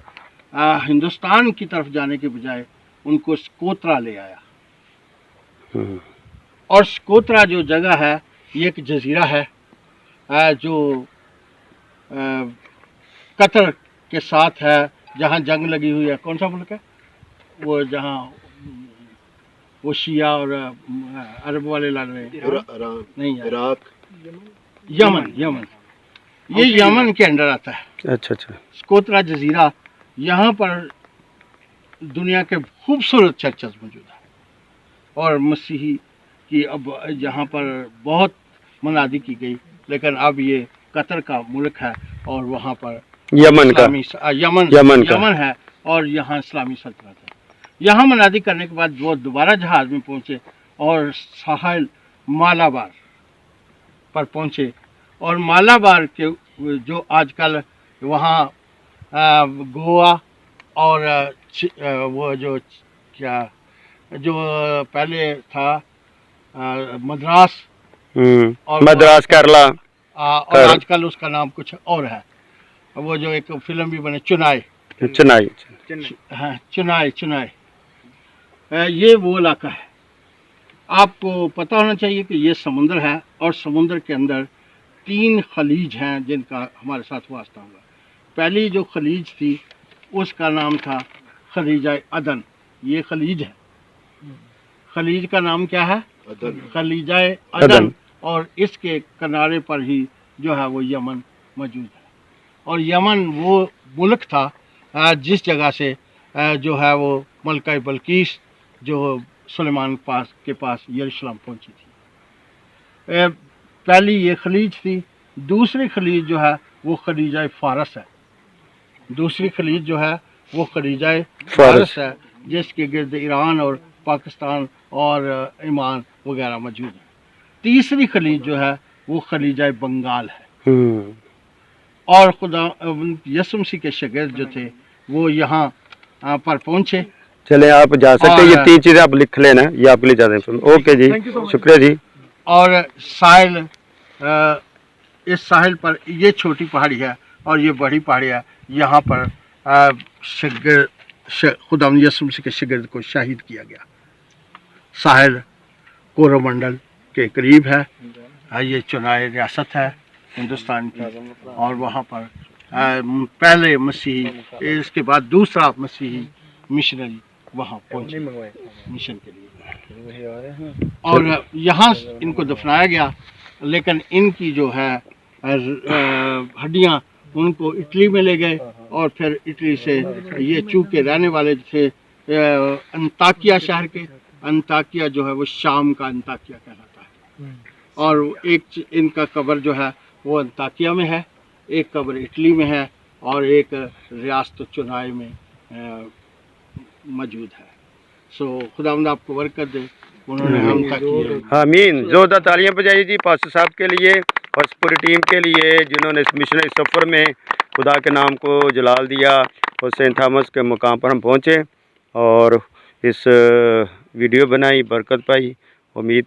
S2: हिंदुस्तान की तरफ जाने के बजाय उनको स्कोत्रा ले आया। और स्कोत्रा जो जगह है ये एक जजीरा है जो कतर के साथ है, जहाँ जंग लगी हुई है। कौन सा मुल्क है वो जहाँ वो शिया और अरब वाले लड़ रहे हैं? नहीं, इराक, यमन यमन, ये यमन के अंडर आता है।
S1: अच्छा अच्छा।
S2: स्कोत्रा जजीरा, यहाँ पर दुनिया के खूबसूरत चर्चेस मौजूद हैं और मसीही की अब यहाँ पर बहुत मनादी की गई, लेकिन अब ये कतर का मुल्क है और वहाँ पर
S1: यमन का
S2: यमन है और यहाँ इस्लामी सल्तनत है। यहाँ मनादी करने के बाद वो दोबारा जहाज़ में पहुँचे और साहिल मालाबार पर पहुँचे, और मालाबार के जो आजकल वहाँ गोवा और वो जो क्या जो पहले था मद्रास और
S1: मद्रास केरला,
S2: और आजकल उसका नाम कुछ और है। वो जो एक फिल्म भी बने चुनाई, हाँ चुनाई, ये वो इलाका है। आपको पता होना चाहिए कि ये समुंदर है और समुंदर के अंदर 3 खलीज हैं जिनका हमारे साथ वास्ता हुआ। पहली जो खलीज थी उसका नाम था खलीजा अदन, ये खलीज है। खलीज का नाम क्या है? खलीजा अदन, और इसके किनारे पर ही जो है वो यमन मौजूद है। और यमन वो मुल्क था जिस जगह से जो है वो मलका बल्कीस जो सुलेमान के पास यरूशलेम पहुंची थी। पहली ये खलीज थी। दूसरी खलीज जो है वो खलीजा फारस है। दूसरी खलीज जो है वो खलीजा फारस है, जिसके गिर्द ईरान और पाकिस्तान और ईमान वगैरह मौजूद है। तीसरी खलीज जो है वो खलीजा बंगाल है। और खुदा यसु मसीह के शागिर्द जो थे वो यहाँ पर पहुँचे।
S1: चले आप जा सकते हैं, ये 3 चीज़ें आप लिख लेना, ये आपके लिए ज़्यादा इन्फॉर्मेशन। ओके जी, शुक्रिया जी।
S2: और साहिल, इस साहिल पर ये छोटी पहाड़ी है और ये बड़ी पहाड़ी है। यहाँ पर खुदा यसु मसीह के शागिर्द को शहीद किया गया। साहिल कोरोमंडल के करीब है। ये चुनाई रियासत है हिंदुस्तान की, और वहाँ पर पहले मसीही, इसके बाद दूसरा मसीही मिशनरी वहाँ पहुँचे मिशन के लिए, और यहाँ इनको दफनाया गया। लेकिन इनकी जो है हड्डियाँ उनको इटली में ले गए, और फिर इटली से ये चूके रहने वाले थे अंताकिया शहर के। अंताकिया जो है वो शाम का अंताकिया कहलाता है, और एक इनका कब्र जो है वो अंताकिया में है, एक कब्र इटली में है, और एक रियासत चुनाई में मौजूद है। सो खुदावंद आपको बरकत दे। उन्होंने हम तक
S1: आमीन। जोरदार तालियां बजाइए जी पास्टर साहब के लिए और इस पूरी टीम के लिए जिन्होंने इस मिशनरी सफ़र में खुदा के नाम को जलाल दिया और सेंट थॉमस के मुकाम पर हम पहुँचे और इस वीडियो बनाई, बरकत पाई। उम्मीद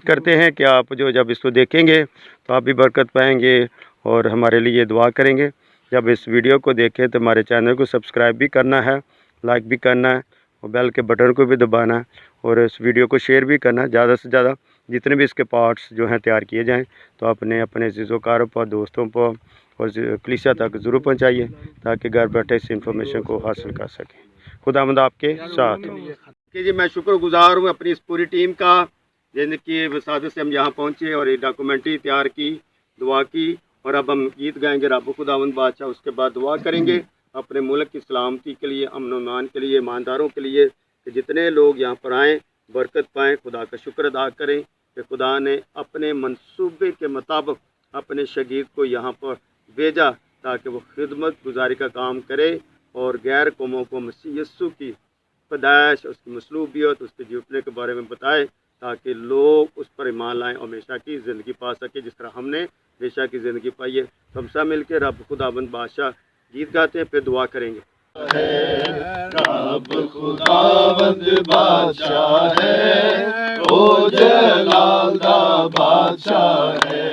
S1: करते हैं कि आप जो जब इसको देखेंगे तो आप भी बरकत पाएंगे और हमारे लिए दुआ करेंगे। जब इस वीडियो को देखें तो हमारे चैनल को सब्सक्राइब भी करना है, लाइक भी करना है और बेल के बटन को भी दबाना है, और इस वीडियो को शेयर भी करना है। ज़्यादा से ज़्यादा जितने भी इसके पार्ट्स जो हैं तैयार किए जाएं तो अपने अज़ीज़ोकारों पर, दोस्तों पर और कलीसिया तक ज़रूर पहुँचाइए ताकि घर बैठे इस इंफॉर्मेशन को हासिल कर सकें। खुदावंद आपके साथ हो। जी मैं शुक्रगुजार हूँ अपनी इस पूरी टीम का जिनकी वसादत से हम यहाँ पहुँचे और ये डॉक्यूमेंट्री तैयार की, दुआ की, और अब हम गीत गाएंगे रब खुदावंद बादशाह। उसके बाद दुआ करेंगे अपने मुल्क की सलामती के लिए, अमन मान के लिए, ईमानदारों के लिए, कि जितने लोग यहाँ पर आएँ बरकत पाएँ। खुदा का शुक्र अदा करें कि खुदा ने अपने मंसूबे के मुताबिक अपने शहीद को यहाँ पर भेजा ताकि वो खिदमत गुजारी का काम करे और गैर कौमों को मसीह यस्सु की पैदाइश, उसकी मसलूबियत, उसके जीवने के बारे में बताए ताकि लोग उस पर ईमान लाएँ और हमेशा की ज़िंदगी पा सके जिस तरह हमने हमेशा की ज़िंदगी पाई है। तो हम सब मिल के रब खुदाबंद बादशाह गीत गाते हैं, फिर दुआ करेंगे।
S5: रब खुदाबंद बादशाह है, ओ जलाल दा बादशाह है।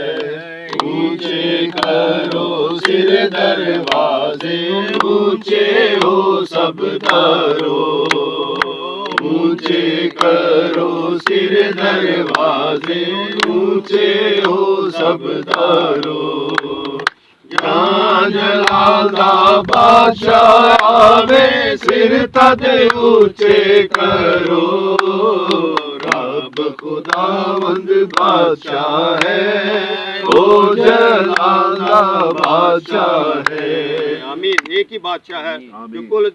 S5: ऊंचे करो सिर दरवाजे, ऊंचे हो सब तारो। ऊंचे करो सिर दरवाजे, ऊंचे हो सब तारो। यहाँ जलाल दा बादशाह आवे, सिर तद ऊंचे करो। रब खुदावंद बादशाह है, ओ जलाल दा बादशाह है।
S1: आमीन। एक ही बादशाह है जो कुल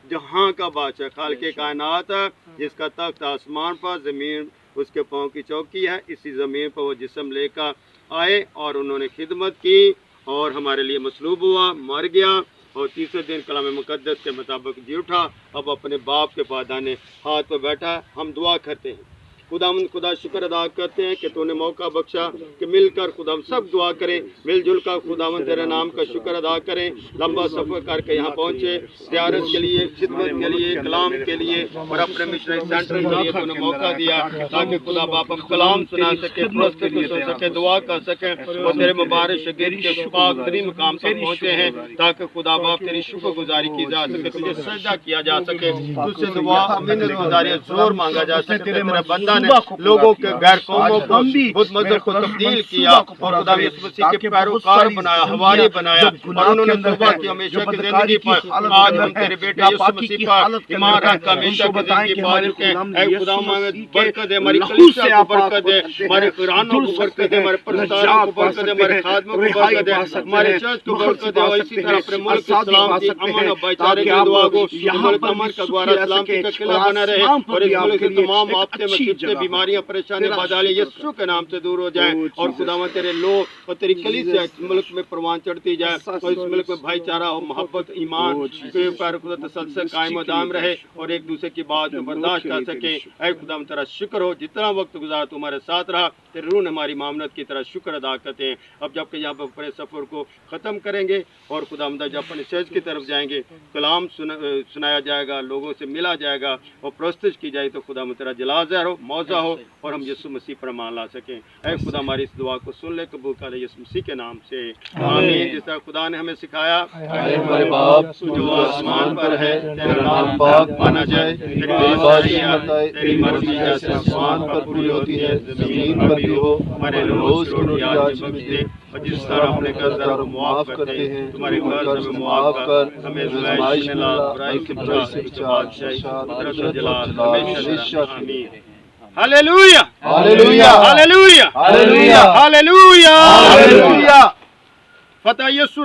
S1: जहां का बादशाह, खालिक़े कायनात है, जिसका तख्त आसमान पर, जमीन उसके पाँव की चौकी है। इसी ज़मीन पर वो जिस्म लेकर आए और उन्होंने खिदमत की और हमारे लिए मसलूब हुआ, मर गया और तीसरे दिन कलाम मुक़द्दस के मुताबिक जी उठा। अब अपने बाप के पादाने हाथ पर बैठा है। हम दुआ करते हैं, खुदा शुक्र अदा करते हैं कि तूने मौका बख्शा कि मिलकर खुदा हम सब दुआ करें, मिलजुल कर खुदावन तेरे नाम का शुक्र अदा करें। लंबा सफ़र करके यहाँ पहुँचे, ज़ियारत के लिए, खिदमत के लिए, कलाम के लिए और अपने मिशनरी सेंटर के लिए तूने मौका दिया ताकि खुदा बाप हम कलाम सुना सके, प्रस्तुत सुन सके, दुआ कर सकें और तेरे मुबारक शगीर के शुपाक तरीन मकाम तक पहुँचे हैं ताकि खुदा बाप तेरी शुक्र गुजारी की जा सके, तुझे सजदा किया जा सके, तुझसे दुआ मिन्नत गुजारियाँ जोर मांगा जा सके। तेरा बंदा ने लोगों के गैर कौमों को बुत मज़हब को तब्दील किया और खुदा यीशु मसीह के पैरोकार बनाया, हवारी बनाया और उन्होंने तौबा की हमेशा की जिंदगी पर। आज हम तेरे बेटे यीशु मसीह पर ईमान रख हमेशा की जिंदगी पा चुके हैं। ऐ खुदा हमें बरकत दे, हमारी कलीसिया को बरकत दे, हमारे कुरानों को बरकत दे, हमारे प्रचारों को बरकत दे, हमारे खादमों को बरकत दे, हमारे चर्च को बरकत दे और इसी तरह अपने मुल्क की सलामती, अमन और भाईचारे की दुआ को मुल्क अमन का द्वारा सलामती का किला बना रहे और इस मुल्क के तमाम आपते मुसीबतें, बीमारियां, परेशानी, बादाली यीशु के नाम से दूर हो जाए और खुदावंद तेरे लोग और तेरी कलीसिया इस मुल्क में परवान चढ़ती जाए और इस मुल्क में भाईचारा और मोहब्बत, ईमान पर खुदा तसल्सल कायम दाम रहे और एक दूसरे की बात को बर्दाश्त कर सके। ऐ खुदावंद तेरा शुक्र हो, जितना वक्त गुजारा तुम्हारे साथ रहा, तेरे रूह ने हमारी मामनत की तरह शुक्र अदा करते हैं। अब जबकि यहाँ पर अपने सफ़र को ख़त्म करेंगे और खुदावंद जब अपने शहर की तरफ जाएंगे, कलाम सुनाया जाएगा, लोगों से मिला जाएगा और प्रस्तुत की जाए तो खुदावंद तेरा जलाल ज़ाहिर हो, मौज़ा हो और हम यीशु मसीह पर मान ला सकें। ऐ खुदा हमारी इस दुआ को सुन ले, कबूल कर ले यीशु मसीह के नाम से, आमीन। जिस तरह खुदा ने हमें सिखाया,
S5: हमारे बाप जो आसमान पर है, तेरा नाम पाक माना जाए, तेरी बादशाही तेरी मर्जी जैसे आसमान पर पूरी होती है ज़मीन पर भी हो। हमारे रोज़ की आज बख्श दे और जिस तरह अपने कर्जदारों को माफ करते हैं, तुम्हारे कर्ज में माफ कर, हमें आज़माइश में ला, बुराई से बचा, बादशाही कुदरत जलाल हमेशा। आमीन।
S1: Hallelujah,
S5: hallelujah,
S1: hallelujah,
S5: hallelujah,
S1: hallelujah,
S5: hallelujah.
S1: फतेह यीशु